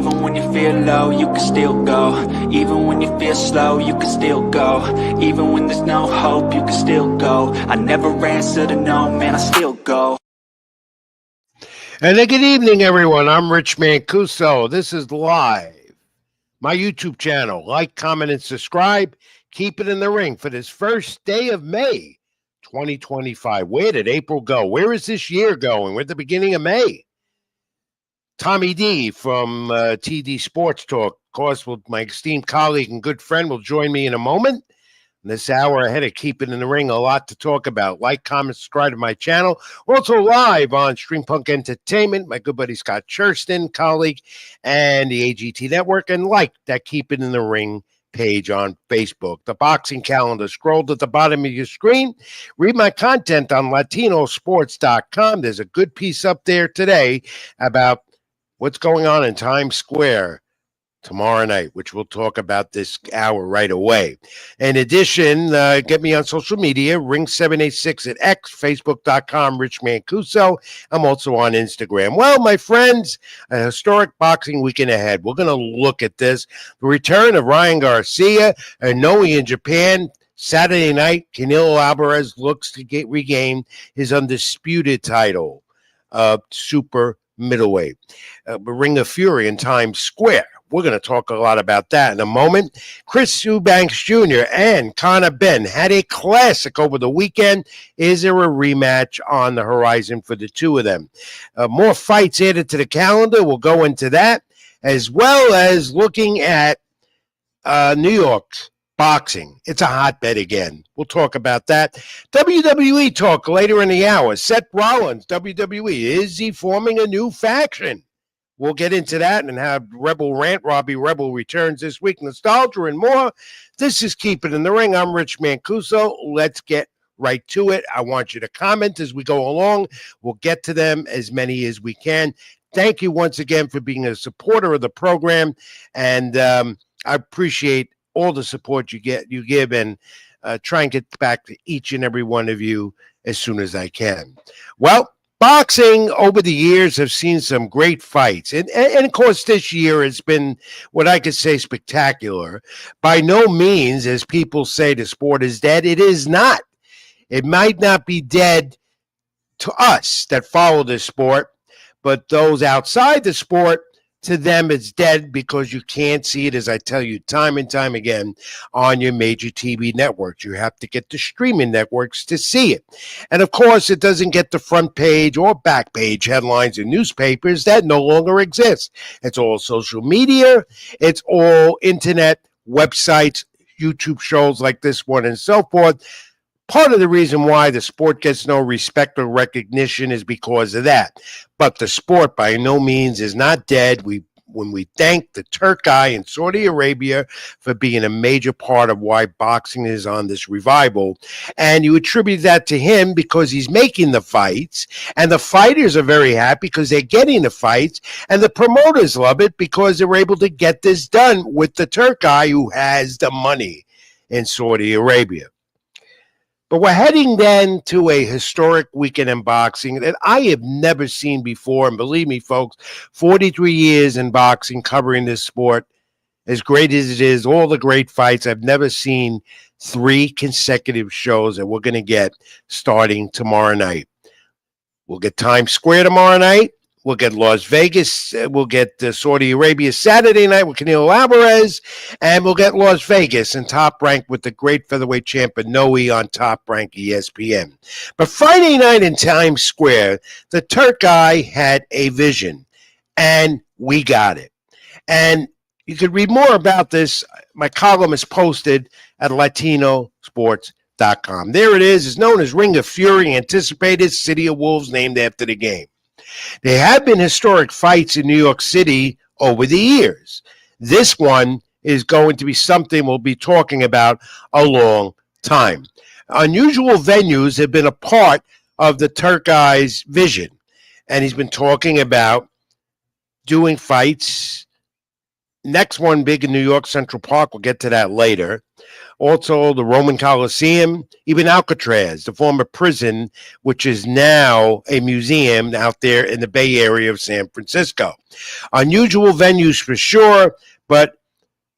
Even when you feel low, you can still go. Even when you feel slow, you can still go. Even when there's no hope, you can still go. I never answer to no, man, I still go. And good evening, everyone. I'm Rich Mancuso. This is live. My YouTube channel. Like, comment, and subscribe. Keep it in the ring for this first day of May 2025. Where did April go? Where is this year going? We're at the beginning of May. Tommy D from TD Sports Talk, of course, my esteemed colleague and good friend, will join me in a moment. In this hour ahead of Keep It in the Ring, a lot to talk about. Like, comment, subscribe to my channel. We're also live on Stream Punk Entertainment, my good buddy Scott Churston, colleague, and the AGT Network, and like that Keep It in the Ring page on Facebook. The boxing calendar scrolled at the bottom of your screen. Read my content on latinosports.com. There's a good piece up there today about what's going on in Times Square tomorrow night, which we'll talk about this hour right away. In addition, get me on social media, Ring786 at X, Facebook.com, Rich Mancuso. I'm also on Instagram. Well, my friends, a historic boxing weekend ahead. We're going to look at this. The return of Ryan Garcia, Noe in Japan. Saturday night, Canelo Alvarez looks to regain his undisputed title of super middleweight. Ring of Fury in Times Square. We're going to talk a lot about that in a moment. Benn and Ewbanks Jr. and Conor Benn had a classic over the weekend. Is there a rematch on the horizon for the two of them? More fights added to the calendar. We'll go into that, as well as looking at New York's boxing. It's a hotbed again. We'll talk about that. WWE talk later in the hour. Seth Rollins, WWE. Is he forming a new faction? We'll get into that and have Rebel Rant. Robbie Rebel returns this week. Nostalgia and more. This is Keep It in the Ring. I'm Rich Mancuso. Let's get right to it. I want you to comment as we go along. We'll get to them, as many as we can. Thank you once again for being a supporter of the program. And I appreciate all the support you give, and try and get back to each and every one of you as soon as I can. Well, boxing over the years have seen some great fights. And of course, this year has been what I could say spectacular. By no means, as people say, the sport is dead. It is not. It might not be dead to us that follow this sport, but those outside the sport, to them, it's dead because you can't see it, as I tell you time and time again, on your major TV networks. You have to get the streaming networks to see it. And, of course, it doesn't get the front page or back page headlines in newspapers. That no longer exists. It's all social media. It's all internet, websites, YouTube shows like this one, and so forth. Part of the reason why the sport gets no respect or recognition is because of that. But the sport by no means is not dead. When we thank the Turkey in Saudi Arabia for being a major part of why boxing is on this revival, and you attribute that to him because he's making the fights, and the fighters are very happy because they're getting the fights, and the promoters love it because they're able to get this done with the Turkey who has the money in Saudi Arabia. But we're heading then to a historic weekend in boxing that I have never seen before. And believe me, folks, 43 years in boxing covering this sport, as great as it is, all the great fights, I've never seen 3 consecutive shows that we're going to get starting tomorrow night. We'll get Times Square tomorrow night. We'll get Las Vegas. We'll get Saudi Arabia Saturday night with Canelo Alvarez. And we'll get Las Vegas in Top Rank with the great featherweight champion Noe on Top Rank ESPN. But Friday night in Times Square, the Turkey had a vision, and we got it. And you can read more about this. My column is posted at latinosports.com. There it is. It's known as Ring of Fury, anticipated City of Wolves, named after the game. There have been historic fights in New York City over the years. This one is going to be something we'll be talking about a long time. Unusual venues have been a part of the Turkey's vision, and he's been talking about doing fights Next one, big in New York, Central Park. We'll get to that later. Also, the Roman Coliseum, even Alcatraz, the former prison, which is now a museum out there in the Bay Area of San Francisco. Unusual venues for sure, but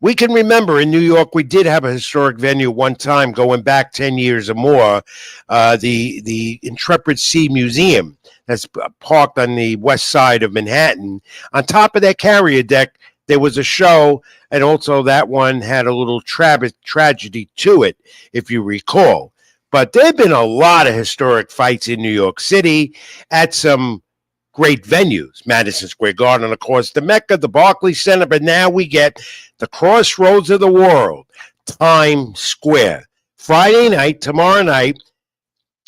we can remember in New York, we did have a historic venue one time going back 10 years or more, the Intrepid Sea Museum that's parked on the west side of Manhattan. On top of that carrier deck, there was a show, and also that one had a little tragedy to it, if you recall. But there have been a lot of historic fights in New York City at some great venues. Madison Square Garden, of course, the Mecca, the Barclays Center, but now we get the crossroads of the world, Times Square. Friday night, tomorrow night,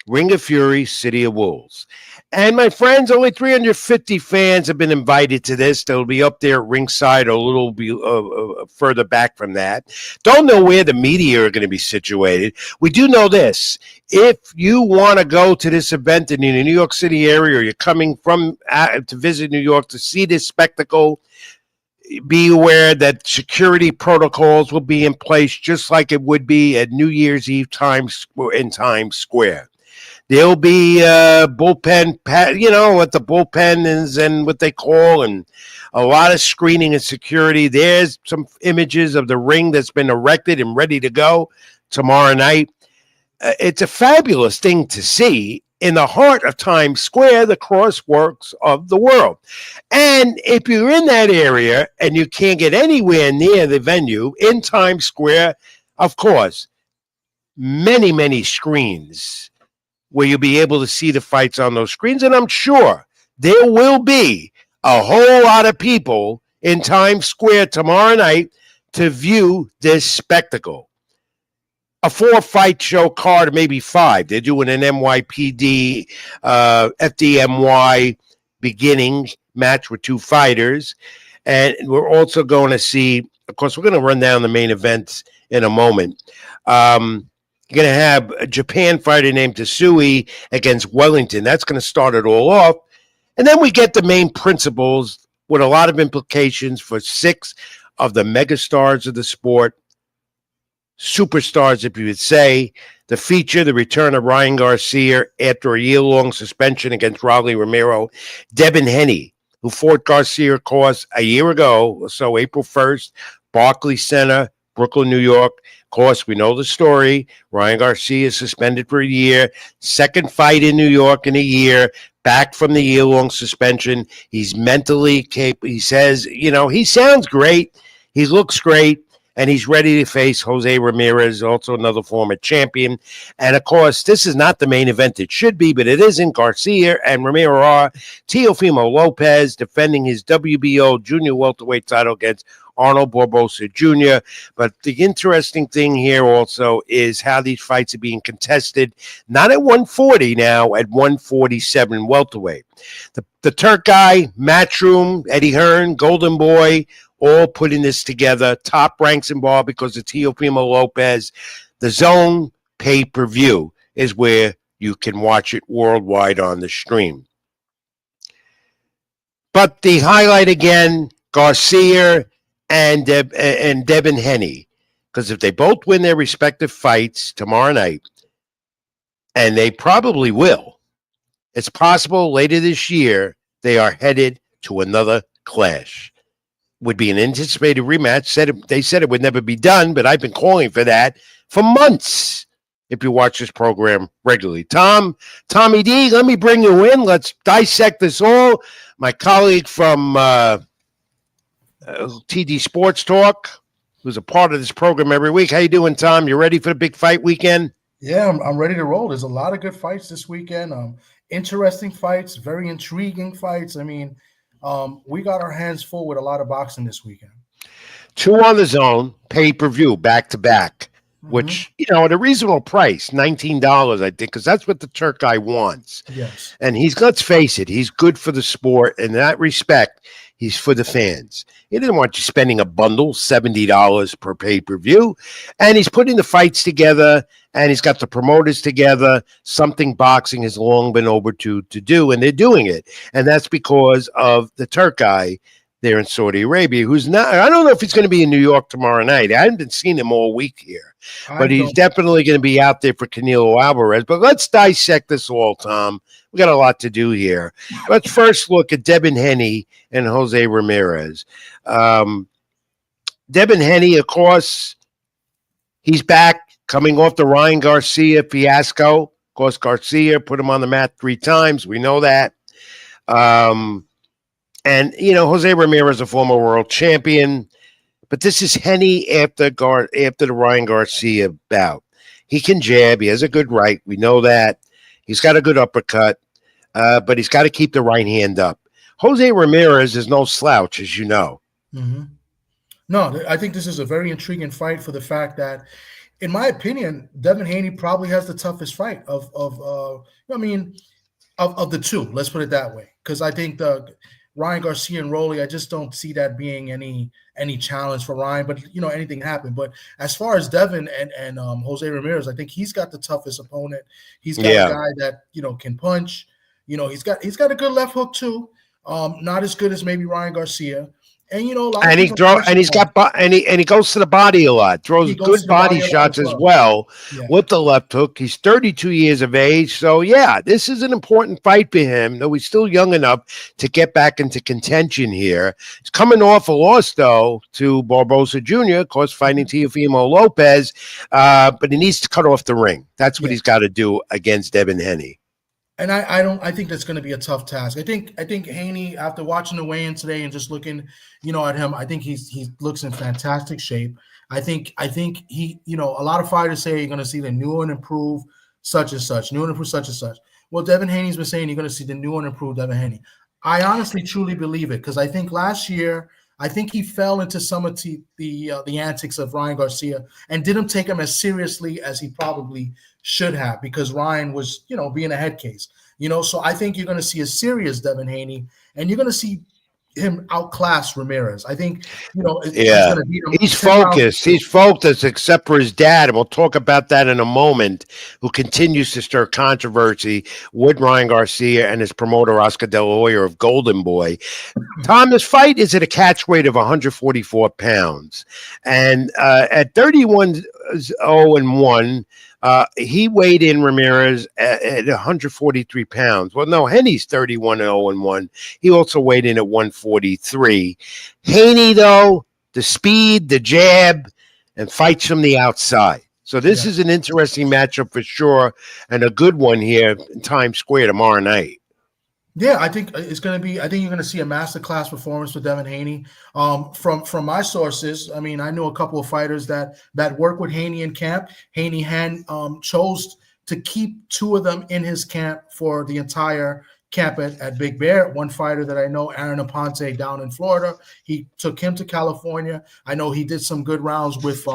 Ring of Fury, City of Wolves. And my friends, only 350 fans have been invited to this. They'll be up there at ringside or a little further back from that. Don't know where the media are going to be situated. We do know this. If you want to go to this event in the New York City area, or you're coming from to visit New York to see this spectacle, be aware that security protocols will be in place just like it would be at New Year's Eve in Times Square. There'll be bullpen, what the bullpen is and what they call, and a lot of screening and security. There's some images of the ring that's been erected and ready to go tomorrow night. It's a fabulous thing to see in the heart of Times Square, the crossworks of the world. And if you're in that area and you can't get anywhere near the venue in Times Square, of course, many, many screens where you'll be able to see the fights on those screens. And I'm sure there will be a whole lot of people in Times Square tomorrow night to view this spectacle. A 4-fight show card, maybe 5. They're doing an NYPD, FDNY beginning match with 2 fighters. And we're also going to see, of course, we're going to run down the main events in a moment. You're going to have a Japan fighter named Tasui against Wellington. That's going to start it all off. And then we get the main principles with a lot of implications for 6 of the megastars of the sport, superstars, if you would say. The feature, the return of Ryan Garcia after a year-long suspension against Rolly Romero. Devin Haney, who fought Garcia, of course, a year ago, so April 1st, Barclays Center, Brooklyn, New York. Of course, we know the story. Ryan Garcia is suspended for a year. Second fight in New York in a year. Back from the year-long suspension. He's mentally capable. He says, he sounds great. He looks great. And he's ready to face Jose Ramirez, also another former champion. And, of course, this is not the main event it should be, but it isn't. Garcia and Romero are. Teofimo Lopez defending his WBO junior welterweight title against Arnold Barbosa Jr. But the interesting thing here also is how these fights are being contested, not at 140 now, at 147 welterweight. The Turk guy, Matchroom, Eddie Hearn, Golden Boy, all putting this together. Top ranks involved because of Teofimo Lopez. The Zone pay-per-view is where you can watch it worldwide on the stream. But the highlight again, Garcia and Devin Haney, because if they both win their respective fights tomorrow night, and they probably will, it's possible later this year they are headed to another clash. Would be an anticipated rematch. They said it would never be done, but I've been calling for that for months. If you watch this program regularly, Tommy D, let me bring you in. Let's dissect this all. My colleague from TD Sports Talk, who's a part of this program every week. How you doing, Tom? You ready for the big fight weekend? Yeah, I'm ready to roll. There's a lot of good fights this weekend. Interesting fights, very intriguing fights. I mean, we got our hands full with a lot of boxing this weekend. 2 on the Zone, pay-per-view, back-to-back, which, at a reasonable price, $19, I think, because that's what the Turk guy wants. Yes. And let's face it, he's good for the sport. In that respect, he's for the fans. He doesn't want you spending a bundle, $70 per pay-per-view. And he's putting the fights together, and he's got the promoters together, something boxing has long been over to do, and they're doing it. And that's because of the Turk guy there in Saudi Arabia, who's not, I don't know if he's going to be in New York tomorrow night. I haven't been seeing him all week here, but he's definitely going to be out there for Canelo Alvarez. But let's dissect this all, Tom. We got a lot to do here. Let's first look at Devin Haney and Jose Ramirez. Devin Haney, of course, he's back coming off the Ryan Garcia fiasco. Of course, Garcia put him on the mat 3 times. We know that. And, Jose Ramirez, a former world champion, but this is Henny after the Ryan Garcia bout. He can jab. He has a good right. We know that. He's got a good uppercut, but he's got to keep the right hand up. Jose Ramirez is no slouch, as you know. Mm-hmm. No, I think this is a very intriguing fight for the fact that, in my opinion, Devin Haney probably has the toughest fight of the two. Let's put it that way, because I think the Ryan Garcia and Rolly, I just don't see that being any challenge for Ryan. But anything happened. But as far as Devin and Jose Ramirez, I think he's got the toughest opponent. He's got a guy that can punch. He's got a good left hook too. Not as good as maybe Ryan Garcia. And he goes to the body a lot. Throws good body shots as well with the left hook. He's 32 years of age, so this is an important fight for him. Though he's still young enough to get back into contention here. He's coming off a loss though to Barbosa Jr. Of course, fighting Teofimo Lopez, but he needs to cut off the ring. That's what he's got to do against Devin Haney. And I think that's going to be a tough task. I think Haney, after watching the weigh-in today and just looking, at him, I think he looks in fantastic shape. I think he, a lot of fighters say you're going to see the new and improved such and such, new and improved such and such. Well, Devin Haney's been saying you're going to see the new and improved Devin Haney. I honestly, truly believe it, because I think last year, I think he fell into some of the antics of Ryan Garcia and didn't take him as seriously as he probably should have, because Ryan was, being a head case, So I think you're going to see a serious Devin Haney, and you're going to see him outclass Ramirez. I think, he's going to beat him. He's focused. He's focused, except for his dad, and we'll talk about that in a moment, who continues to stir controversy with Ryan Garcia and his promoter, Oscar De La Hoya of Golden Boy. Tom, this fight is at a catch weight of 144 pounds. And at 31-0-1, he weighed in Ramirez at 143 pounds. Well, no, Henny's 31-0-1. He also weighed in at 143. Haney, though, the speed, the jab, and fights from the outside. So this is an interesting matchup for sure, and a good one here in Times Square tomorrow night. Yeah, I think it's going to be. I think you're going to see a masterclass performance with Devin Haney. From my sources, I mean, I know a couple of fighters that work with Haney in camp. Haney chose to keep 2 of them in his camp for the entire camp at Big Bear. One fighter that I know, Aaron Aponte, down in Florida, he took him to California. I know he did some good rounds with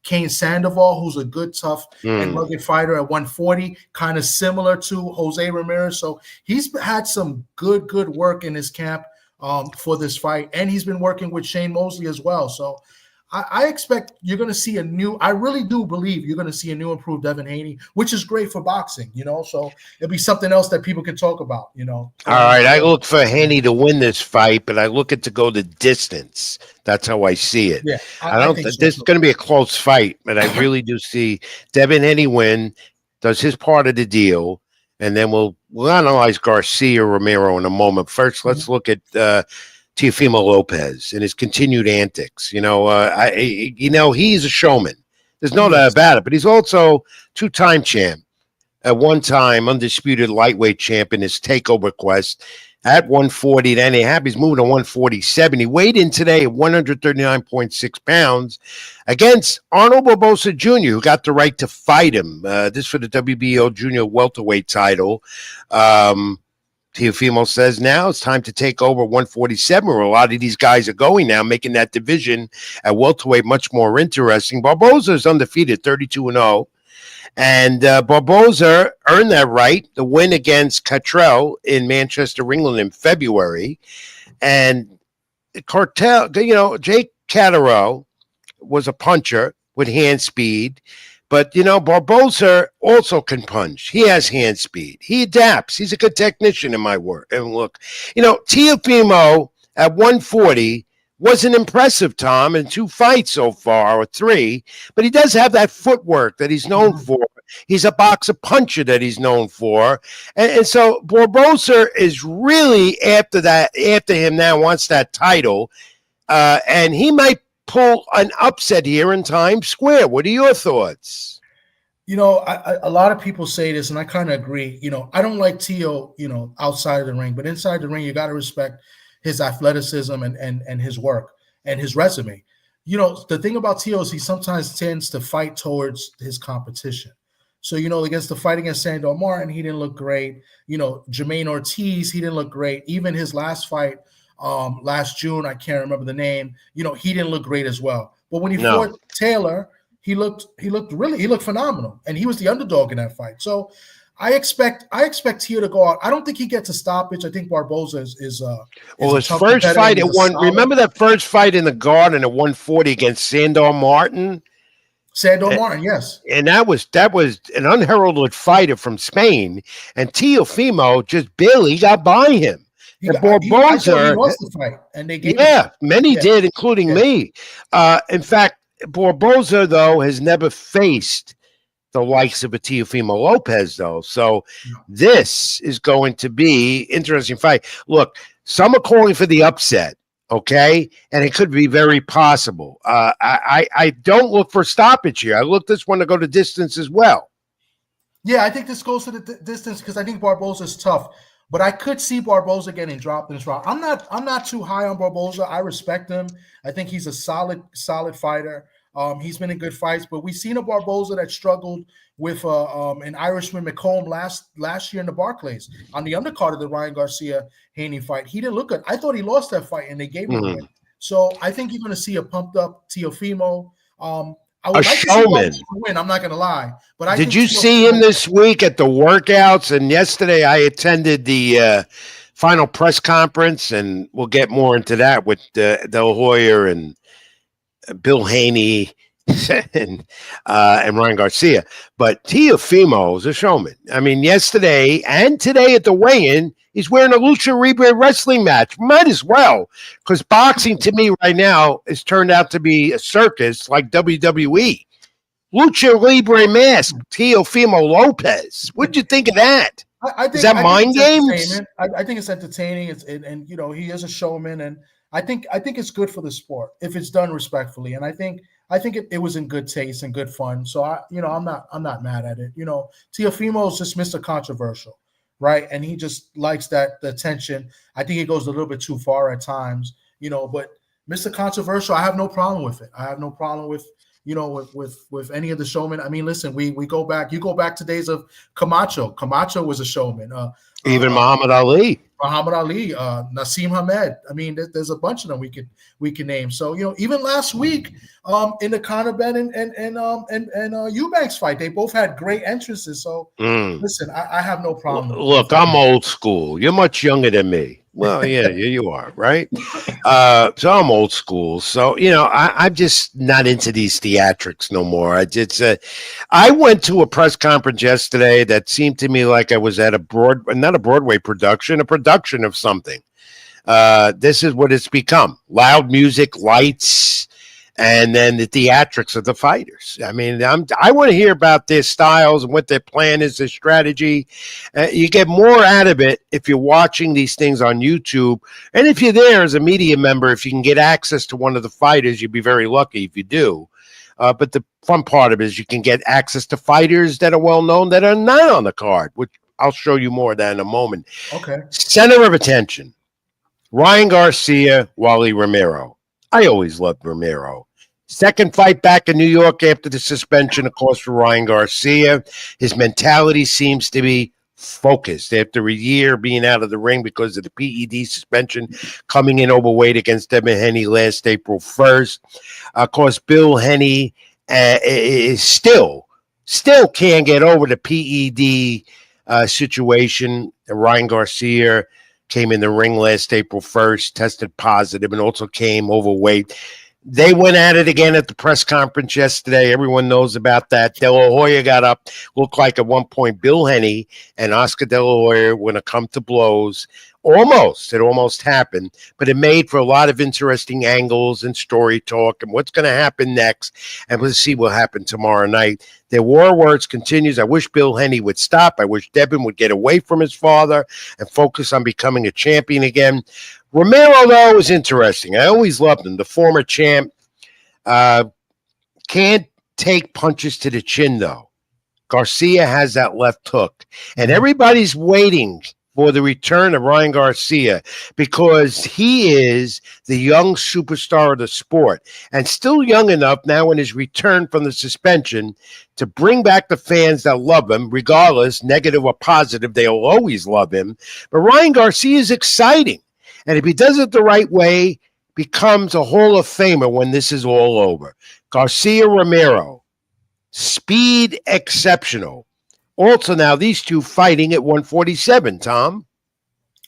Kane Sandoval, who's a good, tough, and rugged fighter at 140, kind of similar to Jose Ramirez. So he's had some good work in his camp for this fight, and he's been working with Shane Mosley as well. So I expect you're going to see I really do believe you're going to see a new improved Devin Haney, which is great for boxing, so it'll be something else that people can talk about, All right, I look for Haney to win this fight, but I look at to go the distance. That's how I see it. Yeah, I don't think this is going to be a close fight, but I really do see Devin Haney win, does his part of the deal, and then we'll analyze Garcia Romero in a moment. First, let's look at Teofimo Lopez and his continued antics. He's a showman. There's no doubt about it. But he's also 2-time champ. At one time, undisputed lightweight champ in his takeover quest at 140. Then he's moving to 147. He weighed in today at 139.6 pounds against Arnold Barbosa Jr., who got the right to fight him. This for the WBO junior welterweight title. Teofimo says now it's time to take over 147, where a lot of these guys are going now, making that division at welterweight much more interesting. Barbosa is undefeated, 32-0. And Barbosa earned that right, the win against Cottrell in Manchester, England in February. And Jake Catterall was a puncher with hand speed. But, Barbosa also can punch. He has hand speed. He adapts. He's a good technician in my work. And look, Teofimo at 140 wasn't impressive, Tom, in 2 fights so far, or 3. But he does have that footwork that he's known for. He's a boxer puncher that he's known for. And so Barboza is really after him now, wants that title. And he might pull an upset here in Times Square. What are your thoughts? You know, a lot of people say this, and I kind of agree. You know, I don't like Tio, you know, outside of the ring, but inside the ring, you got to respect his athleticism and his work and his resume. You know, the thing about Tio is he sometimes tends to fight towards his competition. So, you know, against the fight against Sandor Martin, he didn't look great. You know, Jermaine Ortiz, he didn't look great. Even his last fight last June, I can't remember the name, you know, he didn't look great as well. But when he fought Taylor, he looked phenomenal. And he was the underdog in that fight. So I expect Tio to go out. I don't think he gets a stoppage. I think Barboza is his first fight at one. Remember that first fight in the Garden at 140 against Sandor Martin? Martin, yes. And that was an unheralded fighter from Spain. And Teofimo just barely got by him. Barboza lost the fight, and they gave many did, including me. In fact, Barboza, though, has never faced the likes of a Teofimo Lopez, though. So this is going to be interesting fight. Look, some are calling for the upset, okay? And it could be very possible. I don't look for stoppage here. I look this one to go to distance as well. Yeah, I think this goes to the distance because I think Barboza is tough. But I could see Barboza getting dropped in this round. I'm not too high on Barboza. I respect him. I think he's a solid fighter. He's been in good fights, but we've seen a Barboza that struggled with an Irishman McComb last year in the Barclays on the undercard of the Ryan Garcia-Haney fight. He didn't look good. I thought he lost that fight, and they gave him a win. So I think you're going to see a pumped-up Teofimo. I would like showman. To see him win. I'm not going to lie. But did you see him this week at the workouts? And yesterday I attended the final press conference, and we'll get more into that with De La Hoya and Bill Haney and Ryan Garcia. But Teofimo is a showman. I mean, yesterday and today at the weigh-in, he's wearing a Lucha Libre wrestling match. Might as well, because boxing to me right now has turned out to be a circus like WWE. Lucha Libre mask, Teofimo Lopez. What'd you think of that? Is that mind games? I think it's entertaining. And you know, he is a showman, and I think it's good for the sport if it's done respectfully. And I think it was in good taste and good fun. So I'm not mad at it. You know, Teofimo is just Mr. Controversial, right? And he just likes the attention. I think it goes a little bit too far at times, you know, but Mr. Controversial, I have no problem with it. I have no problem with, you know, with any of the showmen. I mean, listen, you go back to days of Camacho. Camacho was a showman. Even Muhammad Ali. Naseem Hamed. I mean, there's a bunch of them we can name. So, you know, even last week in the Conor Benn and Ewbanks fight, they both had great entrances. So, listen, I have no problem. Look, I'm old school. You're much younger than me. Well, yeah, you are, right? So I'm old school. So, you know, I'm just not into these theatrics no more. I went to a press conference yesterday that seemed to me like I was at not a Broadway production, a production of something. This is what it's become. Loud music, lights, and then the theatrics of the fighters. I mean, I want to hear about their styles and what their plan is, their strategy. You get more out of it if you're watching these things on YouTube. And if you're there as a media member, if you can get access to one of the fighters, you'd be very lucky if you do. But the fun part of it is you can get access to fighters that are well-known that are not on the card, which I'll show you more of that in a moment. Okay. Center of attention, Ryan Garcia, Wally Romero. I always loved Romero. Second fight back in New York after the suspension, of course, for Ryan Garcia. His mentality seems to be focused after a year being out of the ring because of the PED suspension, coming in overweight against Devin Haney last April 1st. Of course, Bill Haney is still can't get over the PED situation. Ryan Garcia came in the ring last April 1st, tested positive, and also came overweight. They went at it again at the press conference yesterday. Everyone knows about that. De La Hoya got up. Looked like at one point Bill Haney and Oscar De La Hoya were going to come to blows. It almost happened, but it made for a lot of interesting angles and story talk and what's going to happen next. And we'll see what happened tomorrow night. Their war words continues. I wish Bill Henney would stop. I wish Devin would get away from his father and focus on becoming a champion again. Romero, though, is interesting. I always loved him. The former champ can't take punches to the chin, though. Garcia has that left hook, and everybody's waiting for the return of Ryan Garcia because he is the young superstar of the sport and still young enough now in his return from the suspension to bring back the fans that love him, regardless, negative or positive, they'll always love him. But Ryan Garcia is exciting, and if he does it the right way, becomes a Hall of Famer when this is all over. Garcia Romero, speed exceptional. Also, now these two fighting at 147, Tom.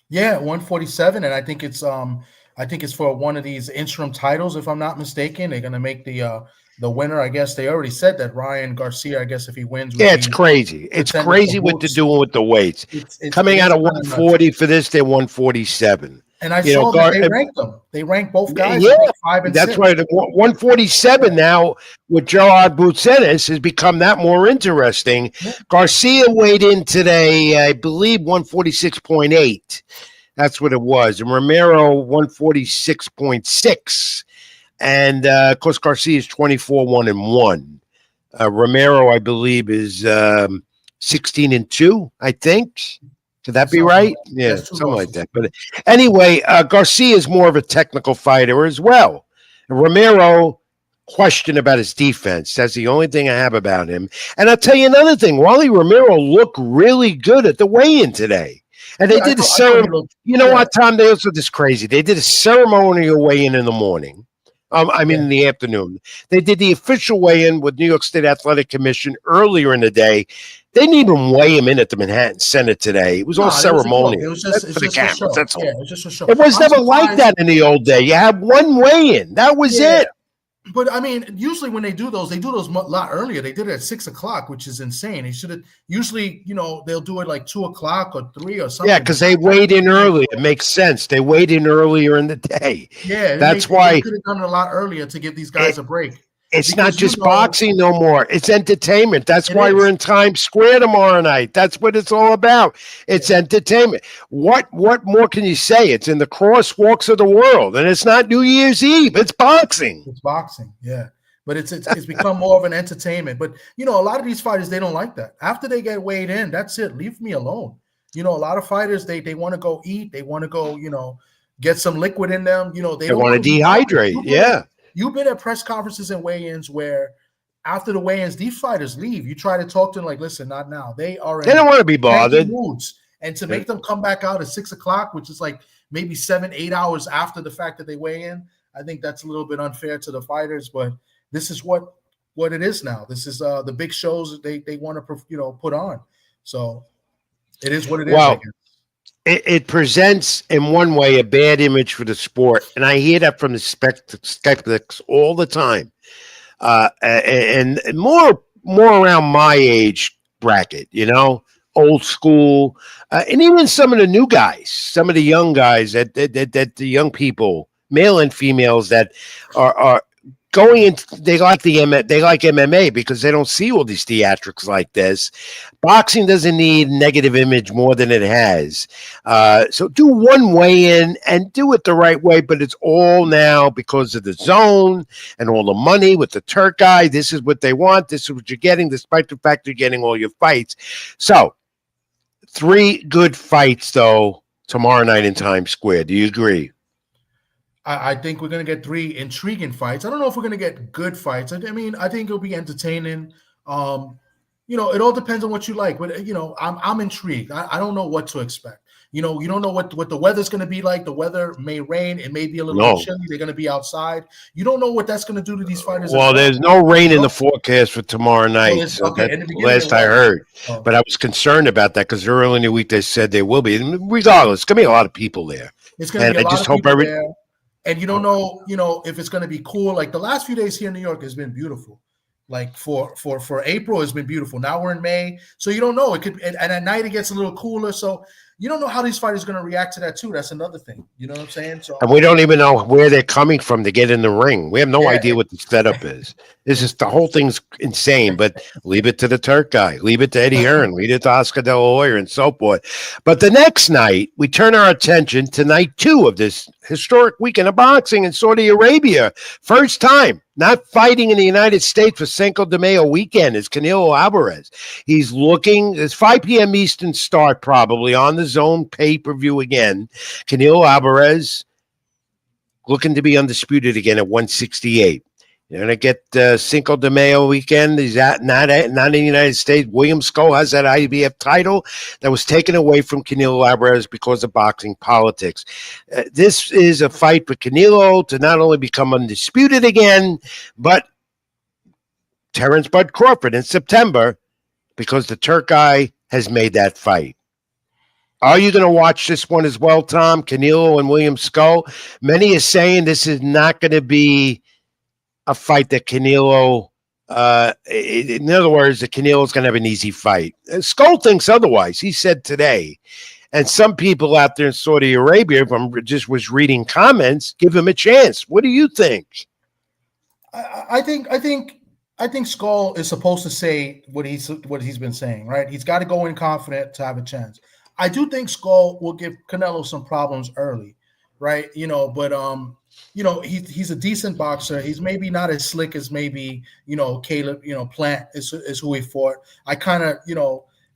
Yeah, 147, and I think it's for one of these interim titles, if I'm not mistaken. They're gonna make the winner. I guess they already said that Ryan Garcia, I guess if he wins, yeah, it's crazy. It's crazy what they're doing with the weights. It's coming out of 140 for this, they're 147. And I saw that they ranked them. They ranked both guys. Yeah, 5 and that's 6. right. 147 now with Gerard Boutsenis has become that more interesting. Yeah. Garcia weighed in today, I believe, 146.8. That's what it was. And Romero, 146.6. And, of course, Garcia is 24-1-1. Romero, I believe, is 16-2, I think. Could that be right? Yeah, something like that. But anyway, Garcia is more of a technical fighter as well. And Romero, question about his defense. That's the only thing I have about him. And I'll tell you another thing. Wally Romero looked really good at the weigh-in today. And they did a ceremony. You know what, Tom? They also this crazy. They did a ceremonial weigh-in in the morning. In the afternoon. They did the official weigh-in with New York State Athletic Commission earlier in the day. They didn't even weigh him in at the Manhattan Senate today. It was all ceremonial. It was just for the cameras. That's all. Yeah, it was just a show. It was never like that in the old day. You had one weigh-in. That was it. But I mean, usually when they do those a lot earlier. They did it at 6:00, which is insane. They should have usually, they'll do it like 2:00 or 3 or something. Yeah, because they weighed in early. It makes sense. They weighed in earlier in the day. Yeah, that's why they could have done it a lot earlier to give these guys a break. It's not just boxing no more. It's entertainment. That's why we're in Times Square tomorrow night. That's what it's all about. It's entertainment. What more can you say? It's in the crosswalks of the world, and it's not New Year's Eve. It's boxing. It's boxing, yeah. But it's become more of an entertainment. But, a lot of these fighters, they don't like that. After they get weighed in, that's it. Leave me alone. A lot of fighters, they want to go eat. They want to go, get some liquid in them. They don't want to dehydrate. Yeah. You've been at press conferences and weigh-ins where after the weigh-ins, these fighters leave. You try to talk to them like, listen, not now. They don't want to be bothered. Moods. And to make them come back out at 6:00, which is like maybe 7-8 hours after the fact that they weigh in, I think that's a little bit unfair to the fighters. But this is what it is now. This is the big shows that they want to put on. So it is what it is. Well, it presents, in one way, a bad image for the sport, and I hear that from the skeptics all the time, and more around my age bracket, old school, and even some of the new guys, some of the young guys that the young people, male and females, that are going into, they like MMA because they don't see all these theatrics like this. Boxing doesn't need negative image more than it has. So do one weigh-in and do it the right way, but it's all now because of the zone and all the money with the Turk guy. This is what they want. This is what you're getting, despite the fact you're getting all your fights. So 3 good fights, though, tomorrow night in Times Square. Do you agree? I think we're going to get 3 intriguing fights. I don't know if we're going to get good fights. I mean, I think it'll be entertaining. It all depends on what you like. But, I'm intrigued. I don't know what to expect. You don't know what the weather's going to be like. The weather may rain. It may be a little bit chilly. They're going to be outside. You don't know what that's going to do to these fighters. Well, there's no rain in the forecast for tomorrow night. Last I heard. But I was concerned about that because early in the week they said there will be. And regardless, it's going to be a lot of people there. It's going to be a lot of people there. And you don't know, if it's going to be cool. Like the last few days here in New York has been beautiful. Like for April, it's been beautiful. Now we're in May, so you don't know. It could, and at night it gets a little cooler. So you don't know how these fighters are going to react to that too. That's another thing. You know what I'm saying? So, and we don't even know where they're coming from to get in the ring. We have no idea what the setup is. This is the whole thing's insane. But leave it to the Turk guy, leave it to Eddie Hearn, leave it to Oscar De La Hoya, and so forth. But the next night, we turn our attention to night 2 of this historic weekend of boxing in Saudi Arabia. First time not fighting in the United States for Cinco de Mayo weekend is Canelo Alvarez. He's looking, it's 5 p.m. Eastern start probably on the Zone pay-per-view again. Canelo Alvarez looking to be undisputed again at 168. You're going to get Cinco de Mayo weekend. He's not in the United States. William Skull has that IBF title that was taken away from Canelo Alvarez because of boxing politics. This is a fight for Canelo to not only become undisputed again, but Terrence Bud Crawford in September, because the Turk guy has made that fight. Are you going to watch this one as well, Tom? Canelo and William Skull? Many are saying this is not going to be a fight that Canelo, in other words, that Canelo's going to have an easy fight. Skull thinks otherwise. He said today, and some people out there in Saudi Arabia, if I'm just was reading comments, give him a chance. What do you think? I think Skull is supposed to say what he's been saying, right? He's got to go in confident to have a chance. I do think Skull will give Canelo some problems early, right? But he's a decent boxer. He's maybe not as slick as maybe, Caleb, Plant is who he fought. I kind of,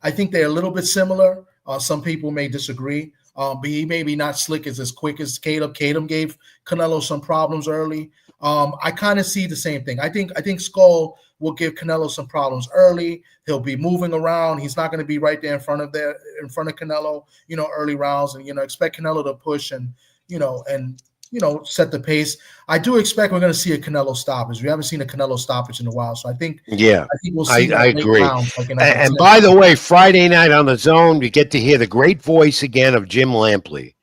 I think they're a little bit similar. Some people may disagree, but he may be not slick as quick as Caleb. Caleb gave Canelo some problems early. I kind of see the same thing. I think Skull will give Canelo some problems early. He'll be moving around. He's not going to be right there in front of Canelo, early rounds, and expect Canelo to push and set the pace. I do expect we're going to see a Canelo stoppage. We haven't seen a Canelo stoppage in a while, so I think we'll see. I agree. And by the way, Friday night on the Zone, you get to hear the great voice again of Jim Lampley,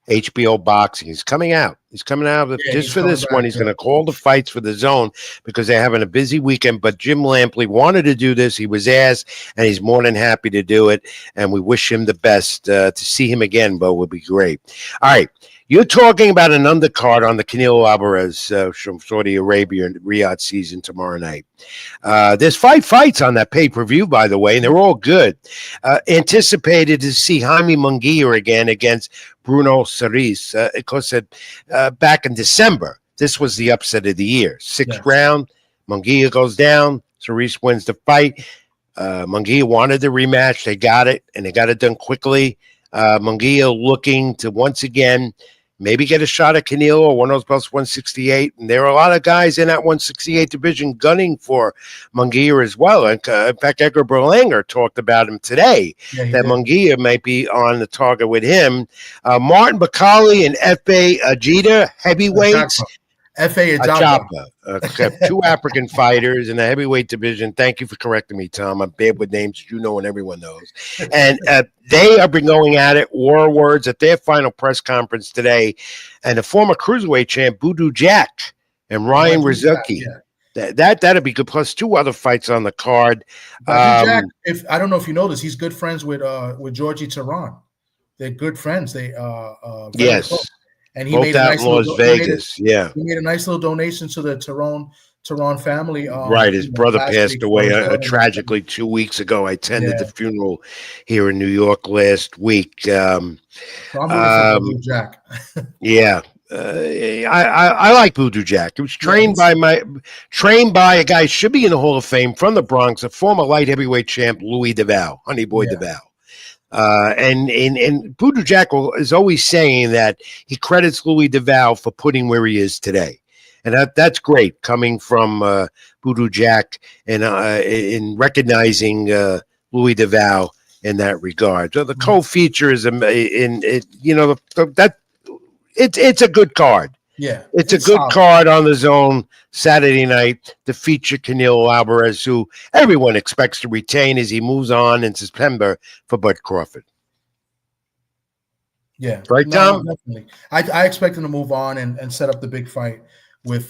HBO Boxing. He's coming out. He's coming out just for this one. He's going to call the fights for the Zone because they're having a busy weekend. But Jim Lampley wanted to do this. He was asked, and he's more than happy to do it. And we wish him the best. To see him again, Bo, would be great. All right. You're talking about an undercard on the Canelo Alvarez from Saudi Arabia and Riyadh season tomorrow night. There's 5 fights on that pay-per-view, by the way, and they're all good. Anticipated to see Jaime Munguia again against Bruno Cerise. Of course, back in December, this was the upset of the year. Sixth round, Munguia goes down, Cerise wins the fight. Munguia wanted the rematch. They got it, and they got it done quickly. Munguia looking to once again maybe get a shot at Canelo or one of those belts, 168. And there are a lot of guys in that 168 division gunning for Munguia as well. And in fact, Edgar Berlanger talked about him today, that Munguia might be on the target with him. Martin Bakali and F.A. Ajita, heavyweights. F.A. Ajapa. Two African fighters in the heavyweight division. Thank you for correcting me, Tom. I'm bad with names, and everyone knows. And they have been going at it, war words, at their final press conference today. And the former cruiserweight champ, Budu Jack and Ryan Rizuki. That'd be good. Plus 2 other fights on the card. Jack, I don't know if you know this, he's good friends with Georgie Tehran. They're good friends. They yes. Close. And he both made out in Las Vegas. He made a nice little donation to the Tehran family. Right, his brother passed away tragically 2 weeks ago. I attended the funeral here in New York last week. So I'm rooting for Jack. I like Budu Jack. He was trained by a guy should be in the Hall of Fame from the Bronx, a former light heavyweight champ, Louis DeVal, Honey Boy DeVal. And Budu Jack is always saying that he credits Louis DeVal for putting where he is today. And that's great coming from Budu Jack and in recognizing Louis DeVal in that regard. So the co-feature is it's a good card. Yeah, it's a good card on the Zone Saturday night to feature Canelo Alvarez, who everyone expects to retain as he moves on in September for Bud Crawford. Yeah, right, Tom. Definitely. I expect him to move on and set up the big fight with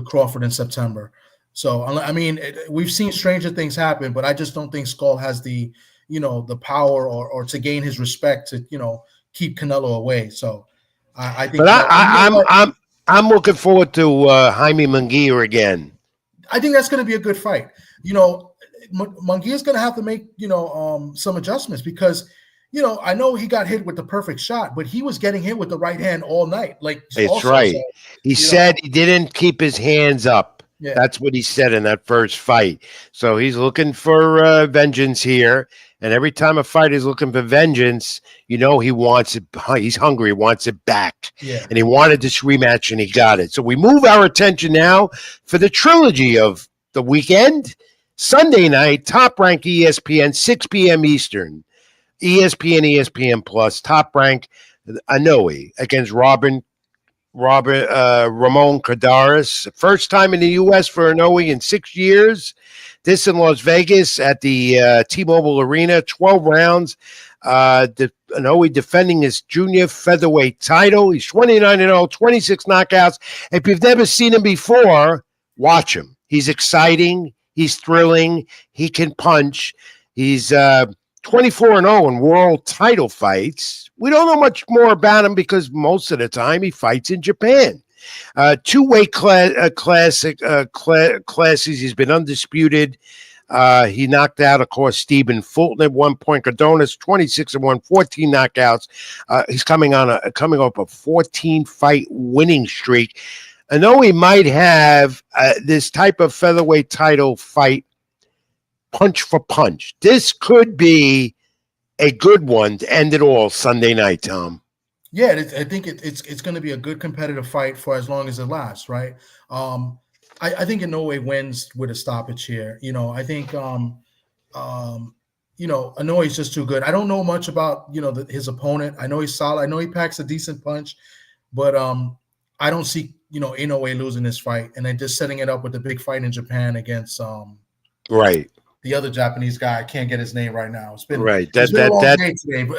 Crawford in September. So I mean, we've seen stranger things happen, but I just don't think Skull has the the power or to gain his respect to, keep Canelo away. So I think. But I'm looking forward to Jaime Munguia again. I think that's going to be a good fight. Munguia is going to have to make some adjustments because. I know he got hit with the perfect shot, but he was getting hit with the right hand all night. It's right. So, he said he didn't keep his hands up. Yeah. That's what he said in that first fight. So he's looking for vengeance here. And every time a fighter is looking for vengeance, he wants it. He's hungry, wants it back. Yeah. And he wanted this rematch, and he got it. So we move our attention now for the trilogy of the weekend. Sunday night, Top Rank ESPN, 6 p.m. Eastern. ESPN Plus, Top Rank Inoue against Ramon Cardaris. First time in the U.S. for Inoue in 6 years. This in Las Vegas at the T-Mobile Arena, 12 rounds. Inoue defending his junior featherweight title. He's 29-0, 26 knockouts. If you've never seen him before, watch him. He's exciting. He's thrilling. He can punch. He's 24-0 in world title fights. We don't know much more about him because most of the time he fights in Japan. Two-weight classes. He's been undisputed. He knocked out, of course, Stephen Fulton at one point. Cardonas 26-1, 14 knockouts. He's coming off a 14-fight winning streak. I know he might have this type of featherweight title fight punch for punch. This could be a good one to end it all Sunday night, Tom. Yeah, I think it's going to be a good competitive fight for as long as it lasts, right? I think Inoue wins with a stoppage here. I think Inoue is just too good. I don't know much about his opponent. I know he's solid. I know he packs a decent punch, but I don't see Inoue losing this fight, and then just setting it up with the big fight in Japan against right. The other Japanese guy. I can't get his name right now. It's been right. It's been a long day today, but